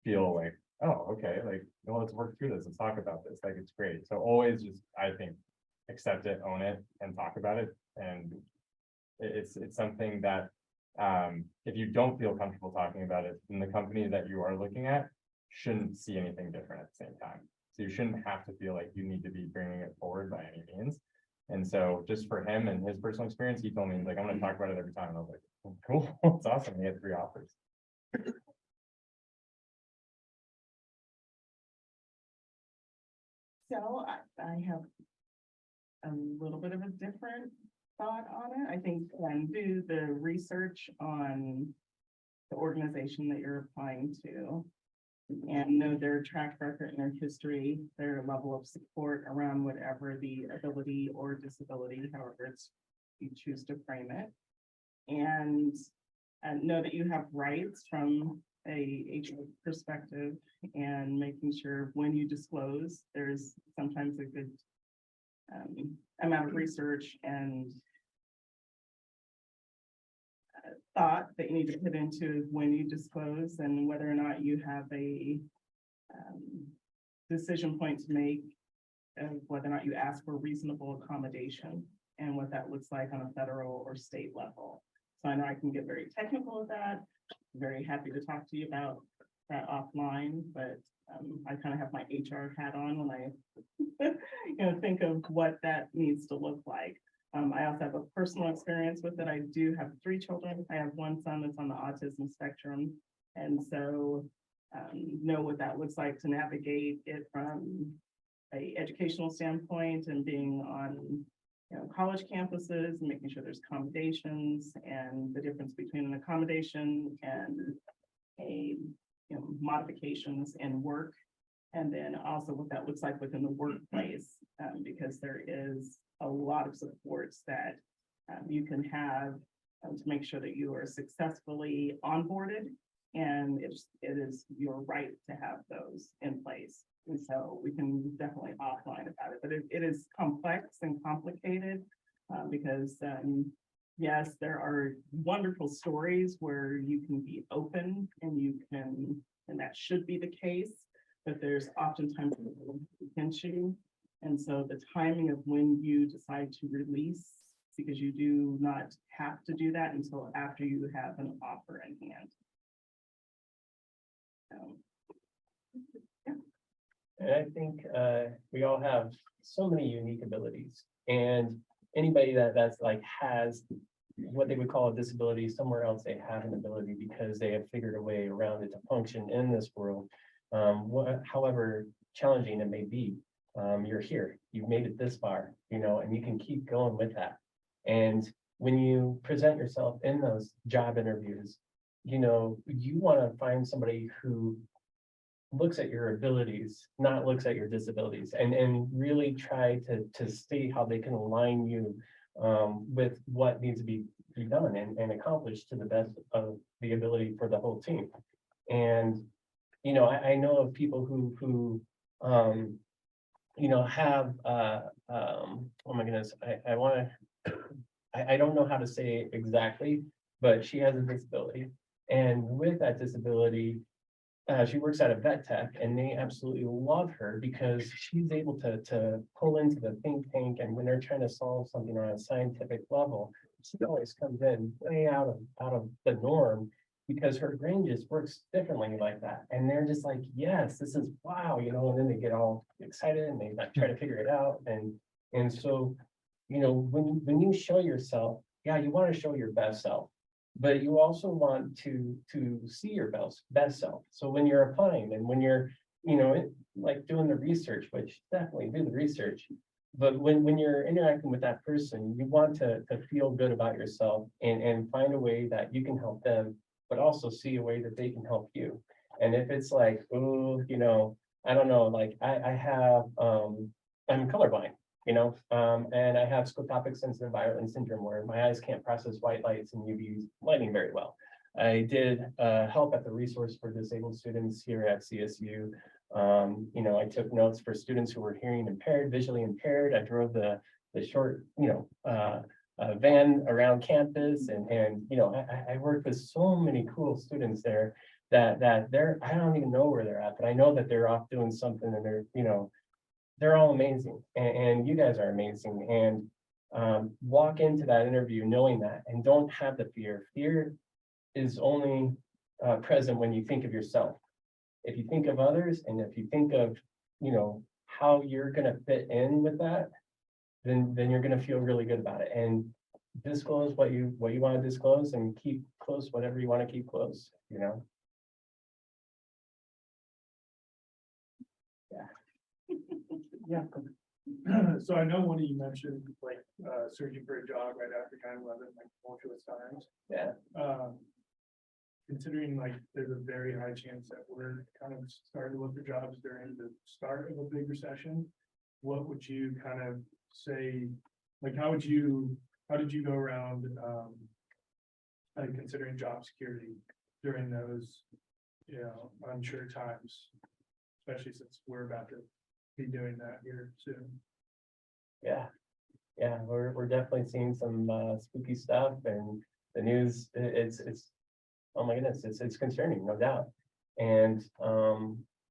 feel like, oh, okay, like, well, let's work through this. Let's talk about this. Like, it's great. So always just, I think, accept it, own it, and talk about it. And it's something that if you don't feel comfortable talking about it, then the company that you are looking at shouldn't see anything different at the same time. So you shouldn't have to feel like you need to be bringing it forward by any means. And so just for him and his personal experience, he told me, like, I'm going to talk about it every time. And I was like, oh, cool, it's awesome. He had 3 offers. So I have a little bit of a different thought on it. I think, do the research on the organization that you're applying to. And know their track record and their history, their level of support around whatever the ability or disability, however you choose to frame it. And know that you have rights from a HR perspective, and making sure when you disclose, there's sometimes a good amount of research and thought that you need to put into when you disclose, and whether or not you have a decision point to make of whether or not you ask for reasonable accommodation and what that looks like on a federal or state level. So I know I can get very technical with that. I'm very happy to talk to you about that offline, but I kind of have my HR hat on when I think of what that needs to look like. I also have a personal experience with it. I do have 3 children. I have one son that's on the autism spectrum. And so know what that looks like to navigate it from a educational standpoint, and being on college campuses and making sure there's accommodations, and the difference between an accommodation and a modifications and work. And then also what that looks like within the workplace, because there is a lot of supports that you can have to make sure that you are successfully onboarded, and it is your right to have those in place. And so we can definitely offline about it, but it is complex and complicated because yes, there are wonderful stories where you can be open and that should be the case, but there's oftentimes against you. And so the timing of when you decide to release, because you do not have to do that until after you have an offer in hand. And I think we all have so many unique abilities, and anybody that's like has what they would call a disability somewhere else, they have an ability because they have figured a way around it to function in this world. However challenging it may be, you're here, you've made it this far, and you can keep going with that. And when you present yourself in those job interviews, you want to find somebody who looks at your abilities, not looks at your disabilities, and really try to see how they can align you with what needs to be done and accomplished to the best of the ability for the whole team. And I know of people who have oh my goodness, I don't know how to say it exactly, but she has a disability, and with that disability, she works at a vet tech, and they absolutely love her because she's able to pull into the think tank, and when they're trying to solve something on a scientific level, she always comes in way out of the norm, because her brain just works differently like that. And they're just like, yes, this is wow, and then they get all excited and they like try to figure it out. And so, when you show yourself, yeah, you want to show your best self, but you also want to see your best self. So when you're applying and when you're, like doing the research, which definitely do the research, but when you're interacting with that person, you want to feel good about yourself and find a way that you can help them, but also see a way that they can help you. And if it's like, oh, I don't know, like I'm colorblind, and I have scotopic sensitive violet syndrome, where my eyes can't process white lights and UV lighting very well. I did help at the resource for disabled students here at CSU. I took notes for students who were hearing impaired, visually impaired. I drove the short, van around campus, and I worked with so many cool students there that they're, I don't even know where they're at, but I know that they're off doing something, and they're all amazing, and you guys are amazing. And walk into that interview knowing that, and don't have the fear. Fear is only present when you think of yourself. If you think of others, and if you think of how you're going to fit in with that, then you're going to feel really good about it. And disclose what you want to disclose, and keep close whatever you want to keep close. Yeah. So I know one of you mentioned like searching for a job right after 9/11, like tumultuous times. Yeah. Considering like there's a very high chance that we're kind of starting to look for jobs during the start of a big recession, what would you kind of say, like how did you go around like considering job security during those, you know, unsure times, especially since we're about to be doing that here soon? Yeah, yeah, we're definitely seeing some spooky stuff, and the news, it's, oh my goodness, it's concerning, no doubt. And,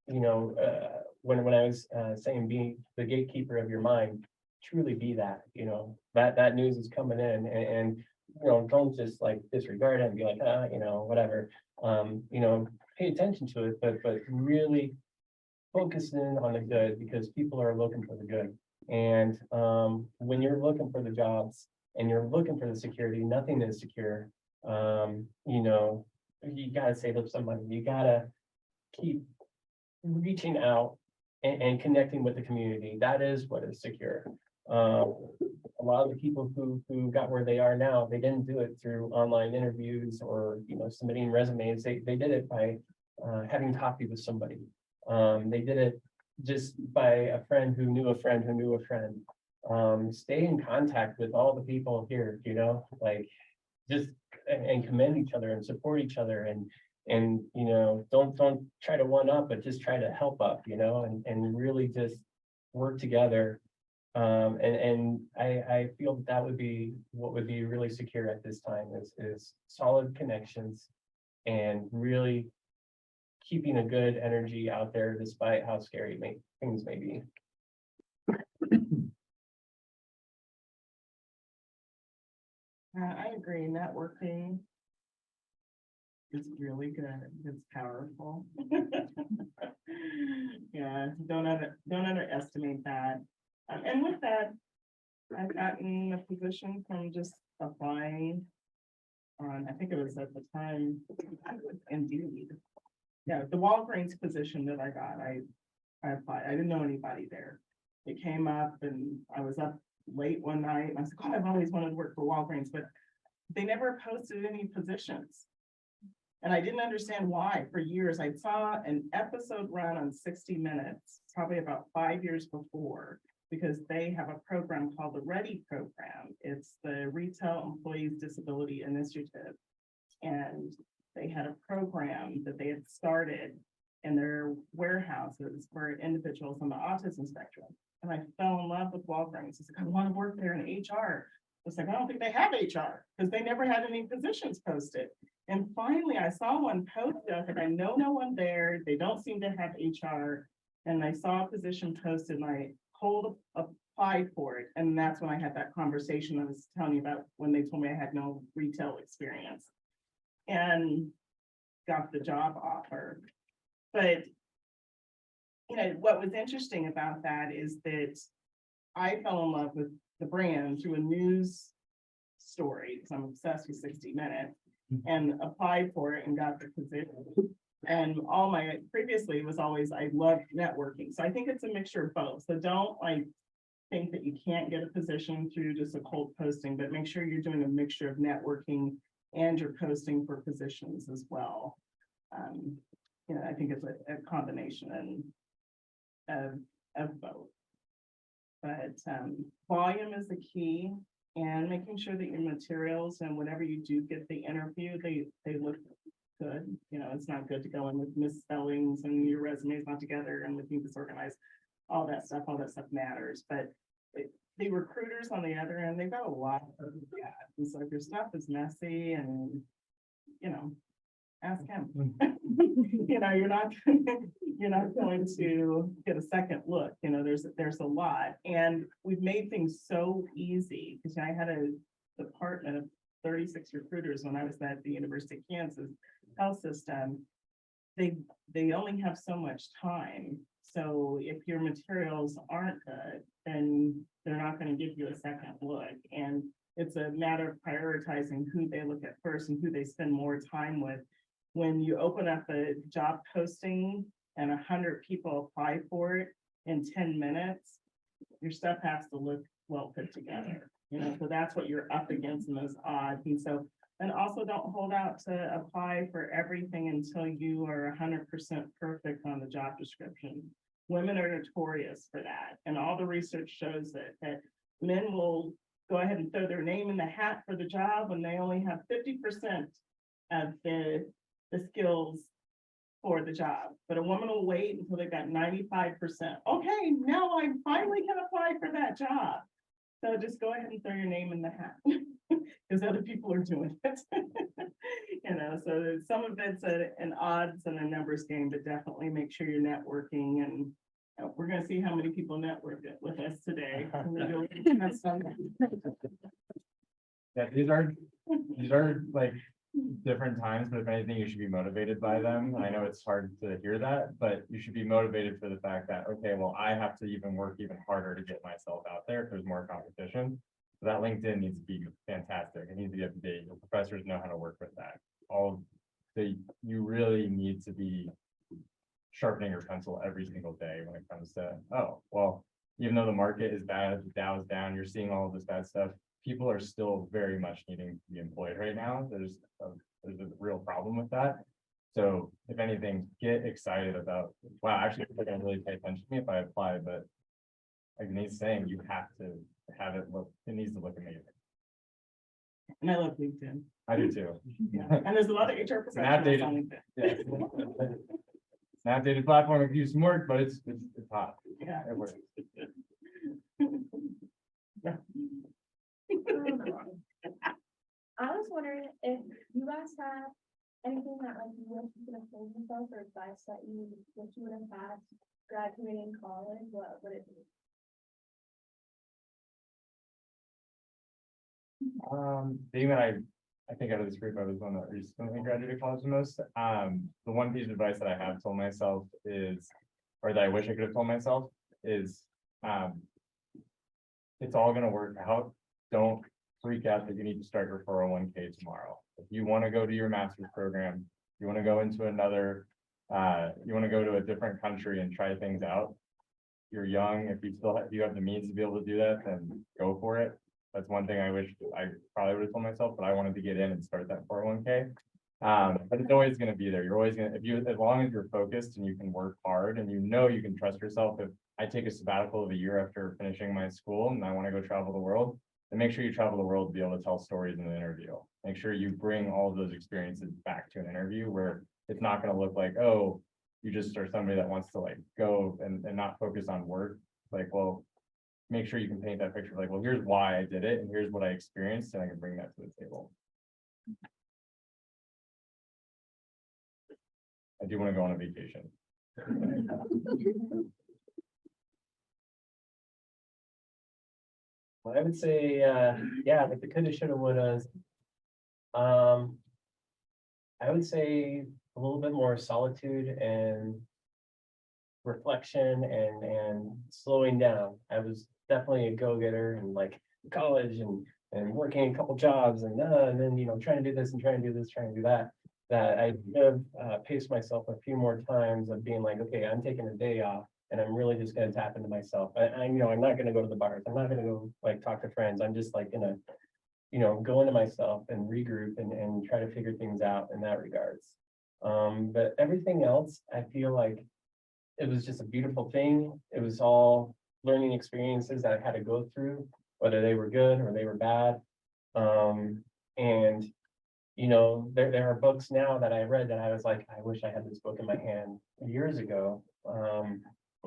you know, when I was saying be the gatekeeper of your mind, truly be that, you know, that news is coming in, and, you know, don't just like disregard it and be like, you know, whatever. You know, pay attention to it, but really focus in on the good, because people are looking for the good. And when you're looking for the jobs and you're looking for the security, nothing is secure. You know, you gotta save up some money. You gotta keep reaching out and connecting with the community. That is what is secure. A lot of the people who got where they are now, they didn't do it through online interviews or, you know, submitting resumes. They did it by having coffee with somebody. They did it just by a friend who knew a friend who knew a friend. Stay in contact with all the people here, you know, like just and commend each other and support each other, and you know, don't try to one up, but just try to help up, you know, and really just work together. And I feel that would be what would be really secure at this time is solid connections and really keeping a good energy out there despite how scary things may be. I agree, networking is really good, it's powerful. Yeah, don't underestimate that. And with that, I've gotten a position from just applying on, I think it was at the time, Indeed. Yeah, the Walgreens position that I got, I applied, I didn't know anybody there. It came up and I was up late one night, and I said, God, I've always wanted to work for Walgreens, but they never posted any positions. And I didn't understand why. For years, I saw an episode run on 60 Minutes, probably about 5 years before, because they have a program called the READY program. It's the Retail Employees Disability Initiative. And they had a program that they had started in their warehouses for individuals on the autism spectrum. And I fell in love with Walgreens. I was like, I want to work there in HR. I was like, I don't think they have HR because they never had any positions posted. And finally, I saw one posted. I was like, I know no one there. They don't seem to have HR. And I saw a position posted and I applied for it. And that's when I had that conversation I was telling you about when they told me I had no retail experience and got the job offer. But you know, what was interesting about that is that I fell in love with the brand through a news story, because I'm obsessed with 60 Minutes, and applied for it and got the position. And all my previously was always, I loved networking. So I think it's a mixture of both. So don't like think that you can't get a position through just a cold posting, but make sure you're doing a mixture of networking and you're posting for positions as well. You know, I think it's a combination of both. But volume is the key, and making sure that your materials and whenever you do get the interview, they look good. You know, it's not good to go in with misspellings and your resume is not together and looking disorganized. All that stuff matters. But the recruiters on the other end, they've got a lot of that. And so if your stuff is messy and, you know, ask him. You know, you're not going to get a second look. You know, there's a lot, and we've made things so easy because I had a department of 36 recruiters when I was at the University of Kansas Health System. They only have so much time. So if your materials aren't good, then they're not going to give you a second look. And it's a matter of prioritizing who they look at first and who they spend more time with. When you open up a job posting and 100 people apply for it in 10 minutes, your stuff has to look well put together, you know, so that's what you're up against in those odds. And so, and also don't hold out to apply for everything until you are 100% perfect on the job description. Women are notorious for that. And all the research shows that men will go ahead and throw their name in the hat for the job when they only have 50% of the skills for the job. But a woman will wait until they've got 95%. Okay, now I finally can apply for that job. So just go ahead and throw your name in the hat because other people are doing it. You know, so some of it's an odds and a numbers game, but definitely make sure you're networking. And we're going to see how many people network with us today. Yeah, these are like different times, but if anything, you should be motivated by them. I know it's hard to hear that, but you should be motivated for the fact that, okay, well, I have to even work even harder to get myself out there if there's more competition. So that LinkedIn needs to be fantastic. It needs to be up to date. Your professors know how to work with that. You really need to be sharpening your pencil every single day when it comes to, oh, well, even though the market is bad, the Dow is down, you're seeing all of this bad stuff. People are still very much needing to be employed right now. There's a real problem with that. So if anything, get excited about, wow, actually, they're gonna really pay attention to me if I apply, but like Denise saying, you have to have it look, it needs to look amazing. And I love LinkedIn. I do too. Yeah. And there's a lot of HR professionals on LinkedIn. Yeah. It's an outdated platform, it can use some work, but it's hot. Yeah. It works. I was wondering if you guys have anything that like you wish you could have told yourself or advice that you wish you would have had graduating college, what would it be? Being that I think out of this group, I was one that recently graduated college the most. The one piece of advice that I have told myself is, or that I wish I could have told myself is, it's all gonna work out. Don't freak out that you need to start your 401k tomorrow. If you want to go to your master's program, you want to go into another, you want to go to a different country and try things out. You're young. If you have the means to be able to do that, then go for it. That's one thing I wish I probably would have told myself, but I wanted to get in and start that 401k. But it's always going to be there. You're always going to, as long as you're focused and you can work hard and you know you can trust yourself. If I take a sabbatical of a year after finishing my school and I want to go travel the world, then make sure you travel the world to be able to tell stories in an interview. Make sure you bring all of those experiences back to an interview where it's not going to look like, oh, you just are somebody that wants to like go and not focus on work. Like, well, make sure you can paint that picture of like, well, here's why I did it and here's what I experienced and I can bring that to the table. I do want to go on a vacation. Well, I would say, yeah, like the coulda, shoulda, wouldas. I would say a little bit more solitude and reflection and slowing down. I was definitely a go-getter and like college and working a couple jobs and then, you know, trying to do this and trying to do this, trying to do that. That I have paced myself a few more times of being like, okay, I'm taking a day off and I'm really just going to tap into myself. I you know, I'm not going to go to the bars. I'm not going to go like talk to friends. I'm just like gonna, you know, go into myself and regroup and try to figure things out in that regards. But everything else, I feel like it was just a beautiful thing. It was all learning experiences that I had to go through, whether they were good or they were bad. And you know, there are books now that I read that I was like, I wish I had this book in my hand years ago.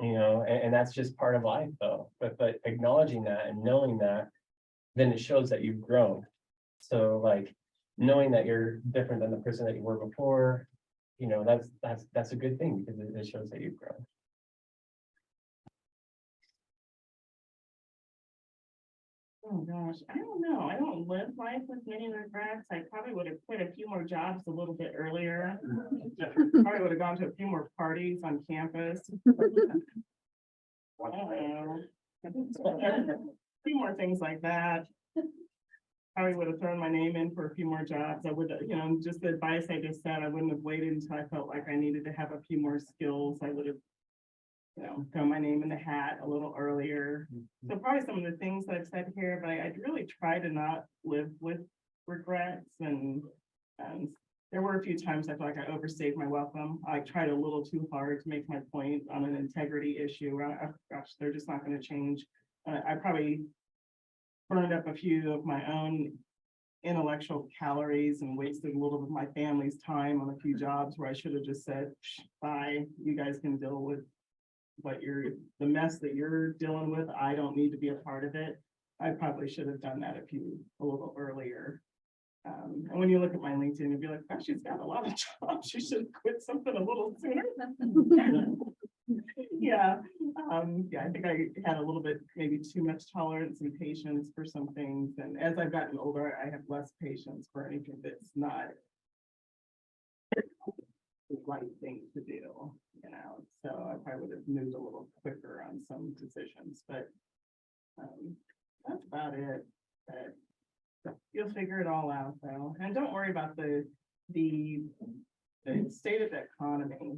You know, and that's just part of life though. But acknowledging that and knowing that, then it shows that you've grown. So like knowing that you're different than the person that you were before, you know, that's a good thing because it shows that you've grown. Oh gosh, I don't know. I don't live life with many regrets. I probably would have quit a few more jobs a little bit earlier. Probably would have gone to a few more parties on campus. I don't know. A few more things like that. Probably would have thrown my name in for a few more jobs. I would, you know, just the advice I just said, I wouldn't have waited until I felt like I needed to have a few more skills. I would have you know, throw my name in the hat a little earlier. So probably some of the things that I've said here, but I really try to not live with regrets and there were a few times I feel like I overstayed my welcome. I tried a little too hard to make my point on an integrity issue. Gosh, they're just not going to change. I probably burned up a few of my own intellectual calories and wasted a little bit of my family's time on a few jobs where I should have just said, bye, you guys can deal with the mess that you're dealing with. I don't need to be a part of it. I probably should have done that a little earlier. And when you look at my LinkedIn, you'll be like, gosh, she's got a lot of jobs. She should quit something a little sooner. Yeah. I think I had a little bit, maybe too much tolerance and patience for some things. And as I've gotten older, I have less patience for anything that's not the right thing to do, you know. So I probably would have moved a little quicker on some decisions, but that's about it. But you'll figure it all out though. And don't worry about the state of the economy.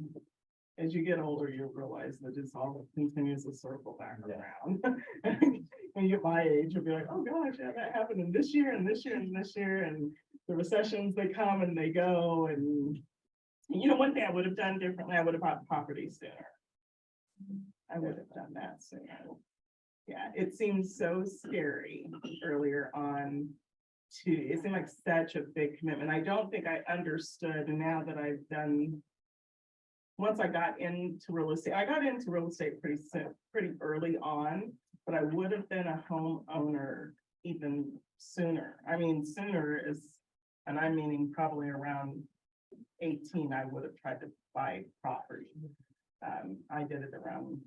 As you get older, you'll realize that it's all continues to circle back around. When you're my age, you'll be like, oh gosh, yeah, that happened in this year and this year and this year. And the recessions, they come and they go. And you know, one thing I would have done differently, I would have bought property sooner. I would have done that sooner. Yeah, it seems so scary earlier on. It seemed like such a big commitment. I don't think I understood, and now that I've done, once I got into real estate, I got into real estate pretty early on, but I would have been a homeowner even sooner. I mean, sooner is, and I'm meaning probably around 18, I would have tried to buy property. I did it around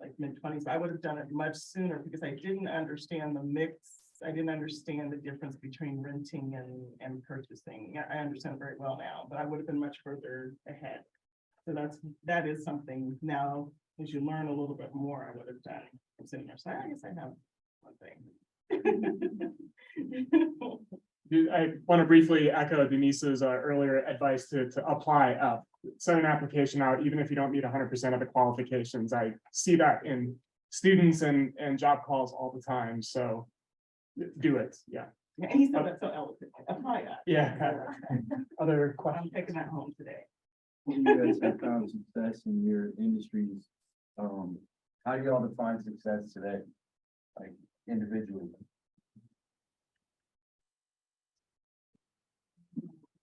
like mid-20s. I would have done it much sooner because I didn't understand the mix. I didn't understand the difference between renting and purchasing. Yeah, I understand very well now, but I would have been much further ahead. So that is something now, as you learn a little bit more, I would have done sooner. So I guess I have one thing. I want to briefly echo Denise's earlier advice to apply up. Send an application out, even if you don't meet 100% of the qualifications. I see that in students and job calls all the time. So do it. Yeah. Yeah, and he said that so eloquently. Apply that. Yeah. Other I'm questions? taking that home today. You guys have found success in your industries. How do y'all define success today? Like individually?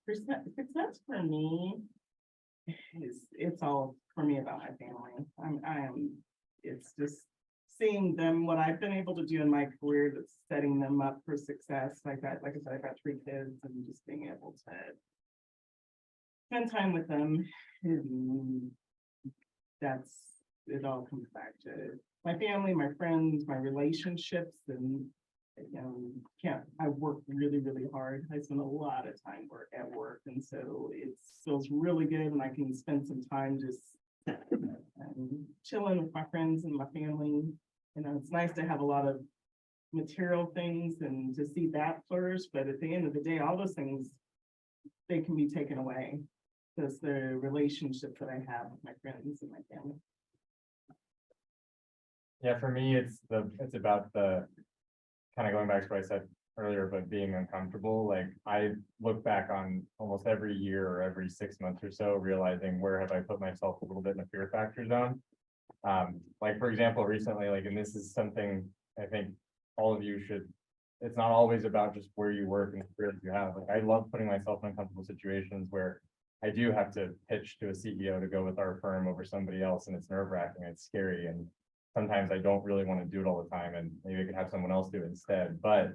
Success for me it's all for me about my family. It's just seeing them, what I've been able to do in my career that's setting them up for success. Like I said, I've got 3 kids and just being able to spend time with them. It all comes back to my family, my friends, my relationships, and I work really, really hard. I spend a lot of time at work, and so it feels really good when I can spend some time just chilling with my friends and my family. You know, it's nice to have a lot of material things and to see that flourish, but at the end of the day, all those things, they can be taken away. That's the relationship that I have with my friends and my family. Yeah, for me, it's about the kind of going back to what I said earlier, but being uncomfortable. Like I look back on almost every year or every 6 months or so, realizing where have I put myself a little bit in a fear factor zone. Like for example, recently, like, and this is something I think all of you should, it's not always about just where you work and the career that you have. Like I love putting myself in uncomfortable situations where I do have to pitch to a CEO to go with our firm over somebody else, and it's nerve-wracking, it's scary, and sometimes I don't really want to do it all the time, and maybe I could have someone else do it instead. But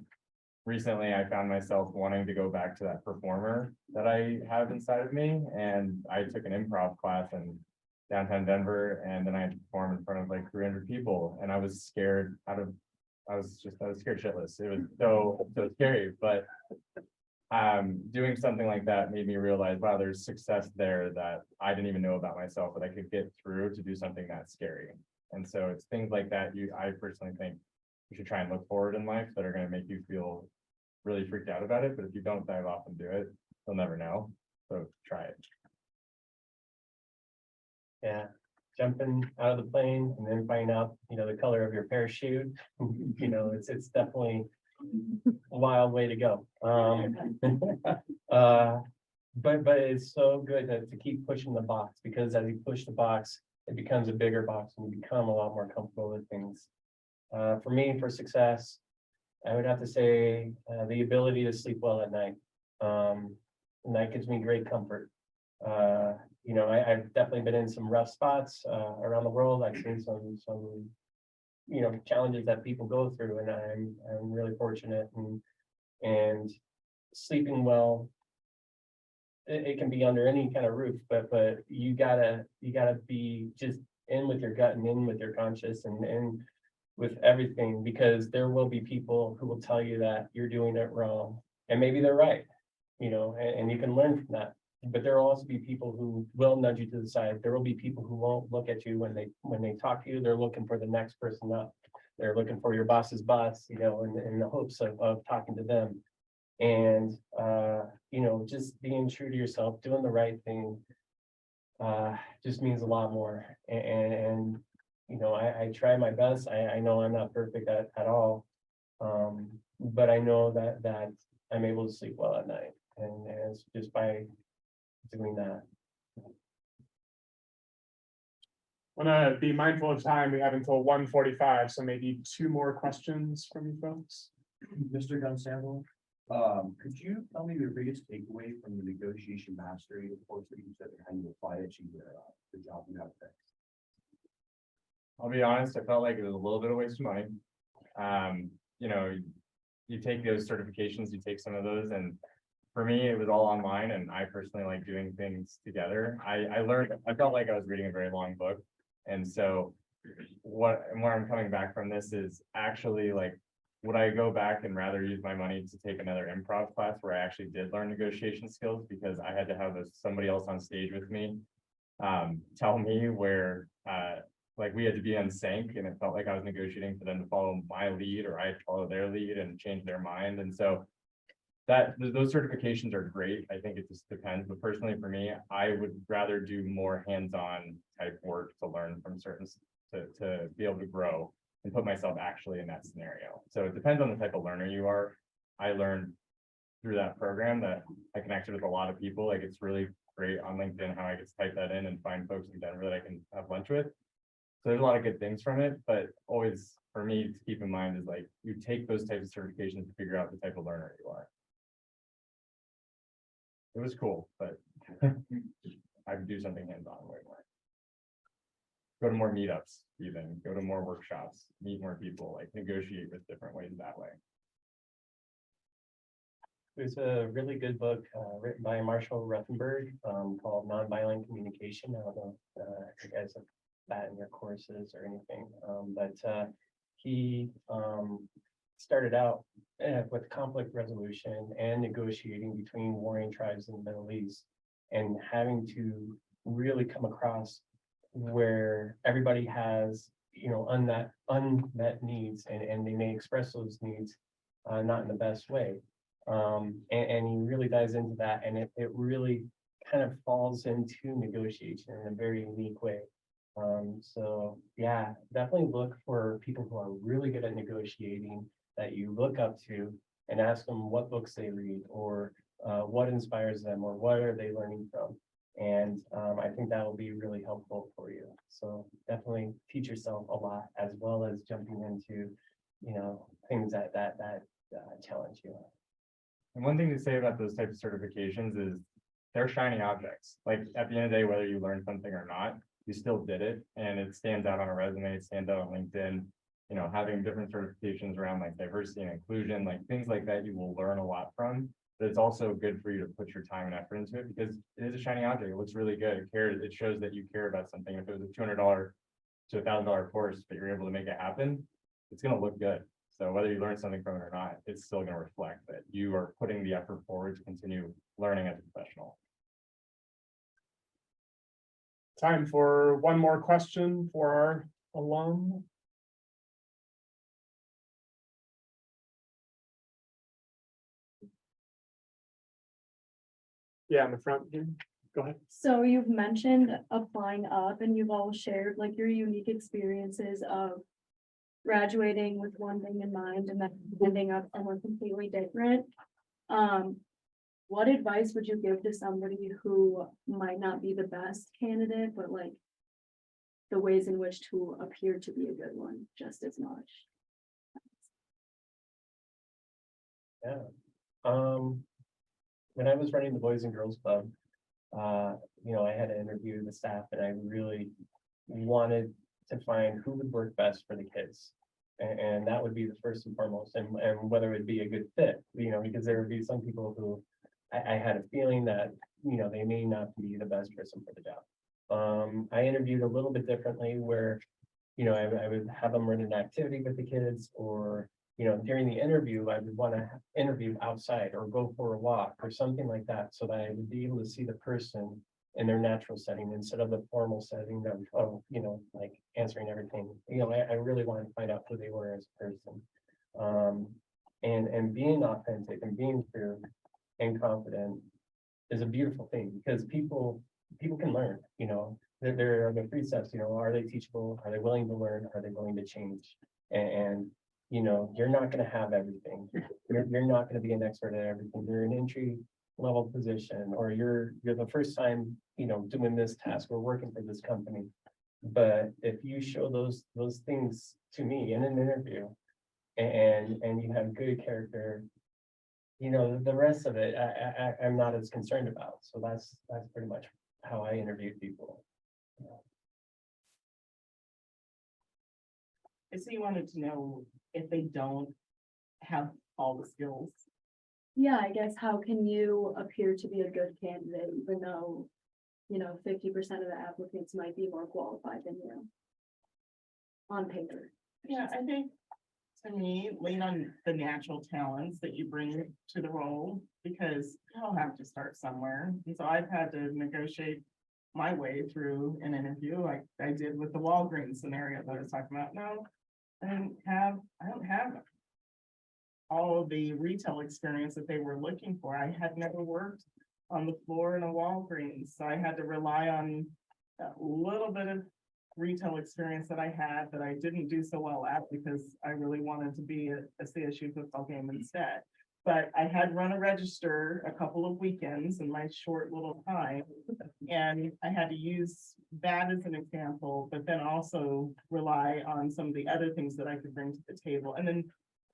recently I found myself wanting to go back to that performer that I have inside of me, and I took an improv class in downtown Denver, and then I had to perform in front of like 300 people, and I was scared I was scared shitless. It was so scary, but doing something like that made me realize, wow, there's success there that I didn't even know about myself that I could get through to do something that scary. And so it's things like that I personally think you should try and look forward in life that are going to make you feel really freaked out about it. But if you don't dive off and do it, you'll never know. So try it. Yeah, jumping out of the plane and then find out, the color of your parachute. It's definitely a wild way to go. But it's so good to keep pushing the box, because as you push the box, it becomes a bigger box and you become a lot more comfortable with things. For me, for success, I would have to say the ability to sleep well at night. And that gives me great comfort. I've definitely been in some rough spots around the world. I've seen some challenges that people go through, and I'm really fortunate, and sleeping well. It can be under any kind of roof, but you gotta be just in with your gut and in with your conscience and with everything, because there will be people who will tell you that you're doing it wrong, and maybe they're right, and you can learn from that. But there will also be people who will nudge you to the side. There will be people who won't look at you when they talk to you. They're looking for the next person up. They're looking for your boss's boss, in the hopes of talking to them. And just being true to yourself, doing the right thing, just means a lot more. And I try my best. I know I'm not perfect at all, but I know that I'm able to sleep well at night, and it's just by doing that. Want to be mindful of time. We have until 1:45, so maybe 2 more questions from you folks. Mr. Gunn-Sandell, could you tell me your biggest takeaway from the negotiation mastery course that you took and how you apply it to the job you have today? I'll be honest, I felt like it was a little bit of a waste of money. You take those certifications, you take some of those, and for me, it was all online, and I personally like doing things together. I felt like I was reading a very long book. And so where I'm coming back from this is actually like, would I go back and rather use my money to take another improv class where I actually did learn negotiation skills, because I had to have somebody else on stage with me tell me where like we had to be in sync, and it felt like I was negotiating for them to follow my lead, or I follow their lead and change their mind. And so those certifications are great. I think it just depends, but personally for me, I would rather do more hands-on type work to learn from to be able to grow and put myself actually in that scenario. So it depends on the type of learner you are. I learned through that program that I connected with a lot of people. Like, it's really great on LinkedIn how I get to type that in and find folks in Denver that I can have lunch with. So there's a lot of good things from it, but always for me to keep in mind is like, you take those types of certifications to figure out the type of learner you are. It was cool, but I would do something hands-on way more. Go to more meetups, even go to more workshops, meet more people, like negotiate with different ways that way. There's a really good book written by Marshall Ruthenberg called Nonviolent Communication. I don't know if you guys have that in your courses or anything, but he started out with conflict resolution and negotiating between warring tribes in the Middle East, and having to really come across where everybody has unmet needs, and they may express those needs not in the best way. And he really dives into that, and it really kind of falls into negotiation in a very unique way. So yeah, definitely look for people who are really good at negotiating that you look up to, and ask them what books they read, or what inspires them, or what are they learning from. And I think that will be really helpful for you. So definitely teach yourself a lot, as well as jumping into things that challenge you. And one thing to say about those types of certifications is they're shiny objects. Like, at the end of the day, whether you learn something or not, you still did it, and it stands out on a resume, it stands out on LinkedIn. Having different certifications around like diversity and inclusion, like things like that, you will learn a lot from. But it's also good for you to put your time and effort into it, because it is a shiny object. It looks really good. It shows that you care about something. If it was a $200 to $1,000 course, but you're able to make it happen, it's going to look good. So whether you learn something from it or not, it's still going to reflect that you are putting the effort forward to continue learning as a professional. Time for one more question for our alum. Yeah, in the front here. Go ahead. So you've mentioned applying up and you've all shared like your unique experiences of graduating with one thing in mind and then ending up somewhere completely different. What advice would you give to somebody who might not be the best candidate, but like the ways in which to appear to be a good one just as much? Yeah. When I was running the Boys and Girls Club, I had to interview the staff and I really wanted to find who would work best for the kids. And that would be the first and foremost, and whether it'd be a good fit, because there would be some people who I had a feeling that, they may not be the best person for the job. I interviewed a little bit differently where, I would have them run an activity with the kids, or during the interview, I would want to interview outside or go for a walk or something like that, so that I would be able to see the person in their natural setting instead of the formal setting of, like answering everything. I really wanted to find out who they were as a person. And being authentic and being true and confident is a beautiful thing, because people can learn, there are the three steps, are they teachable? Are they willing to learn? Are they willing to change? And you're not going to have everything. You're not going to be an expert at everything. You're an entry level position, or you're the first time, doing this task or working for this company. But if you show those things to me in an interview and you have good character, the rest of it, I'm not as concerned about. So that's pretty much how I interview people. So you wanted to know if they don't have all the skills. Yeah, I guess how can you appear to be a good candidate even though, 50% of the applicants might be more qualified than you? On paper. Yeah, I think to me, lean on the natural talents that you bring to the role, because you'll have to start somewhere. And so I've had to negotiate my way through an interview like I did with the Walgreens scenario that I was talking about. No, I don't have all of the retail experience that they were looking for. I had never worked on the floor in a Walgreens, so I had to rely on a little bit of retail experience that I had that I didn't do so well at, because I really wanted to be a CSU football game instead. But I had run a register a couple of weekends in my short little time, and I had to use that as an example, but then also rely on some of the other things that I could bring to the table. And then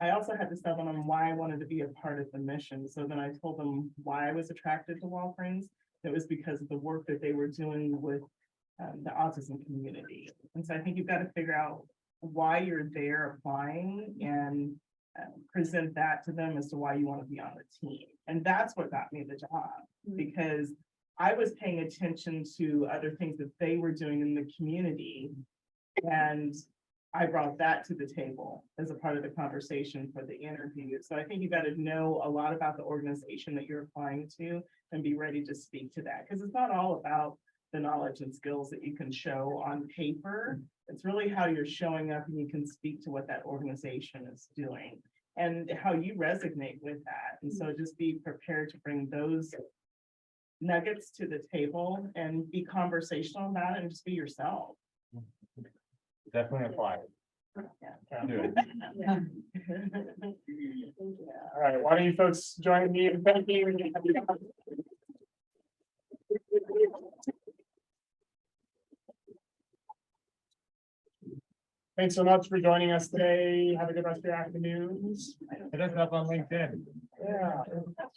I also had to sell them why I wanted to be a part of the mission. So then I told them why I was attracted to Walgreens. It was because of the work that they were doing with the autism community. And so I think you've got to figure out why you're there applying and present that to them as to why you want to be on the team. And that's what got me the job, because I was paying attention to other things that they were doing in the community. And I brought that to the table as a part of the conversation for the interview. So I think you got to know a lot about the organization that you're applying to and be ready to speak to that, because it's not all about the knowledge and skills that you can show on paper. It's really how you're showing up and you can speak to what that organization is doing and how you resonate with that. And so just be prepared to bring those nuggets to the table and be conversational about it and just be yourself. Definitely apply. Yeah. Do it. Yeah. All right, why don't you folks join me in thanking? Thanks so much for joining us today. Have a good rest of your afternoons. Hit us up on LinkedIn. Yeah.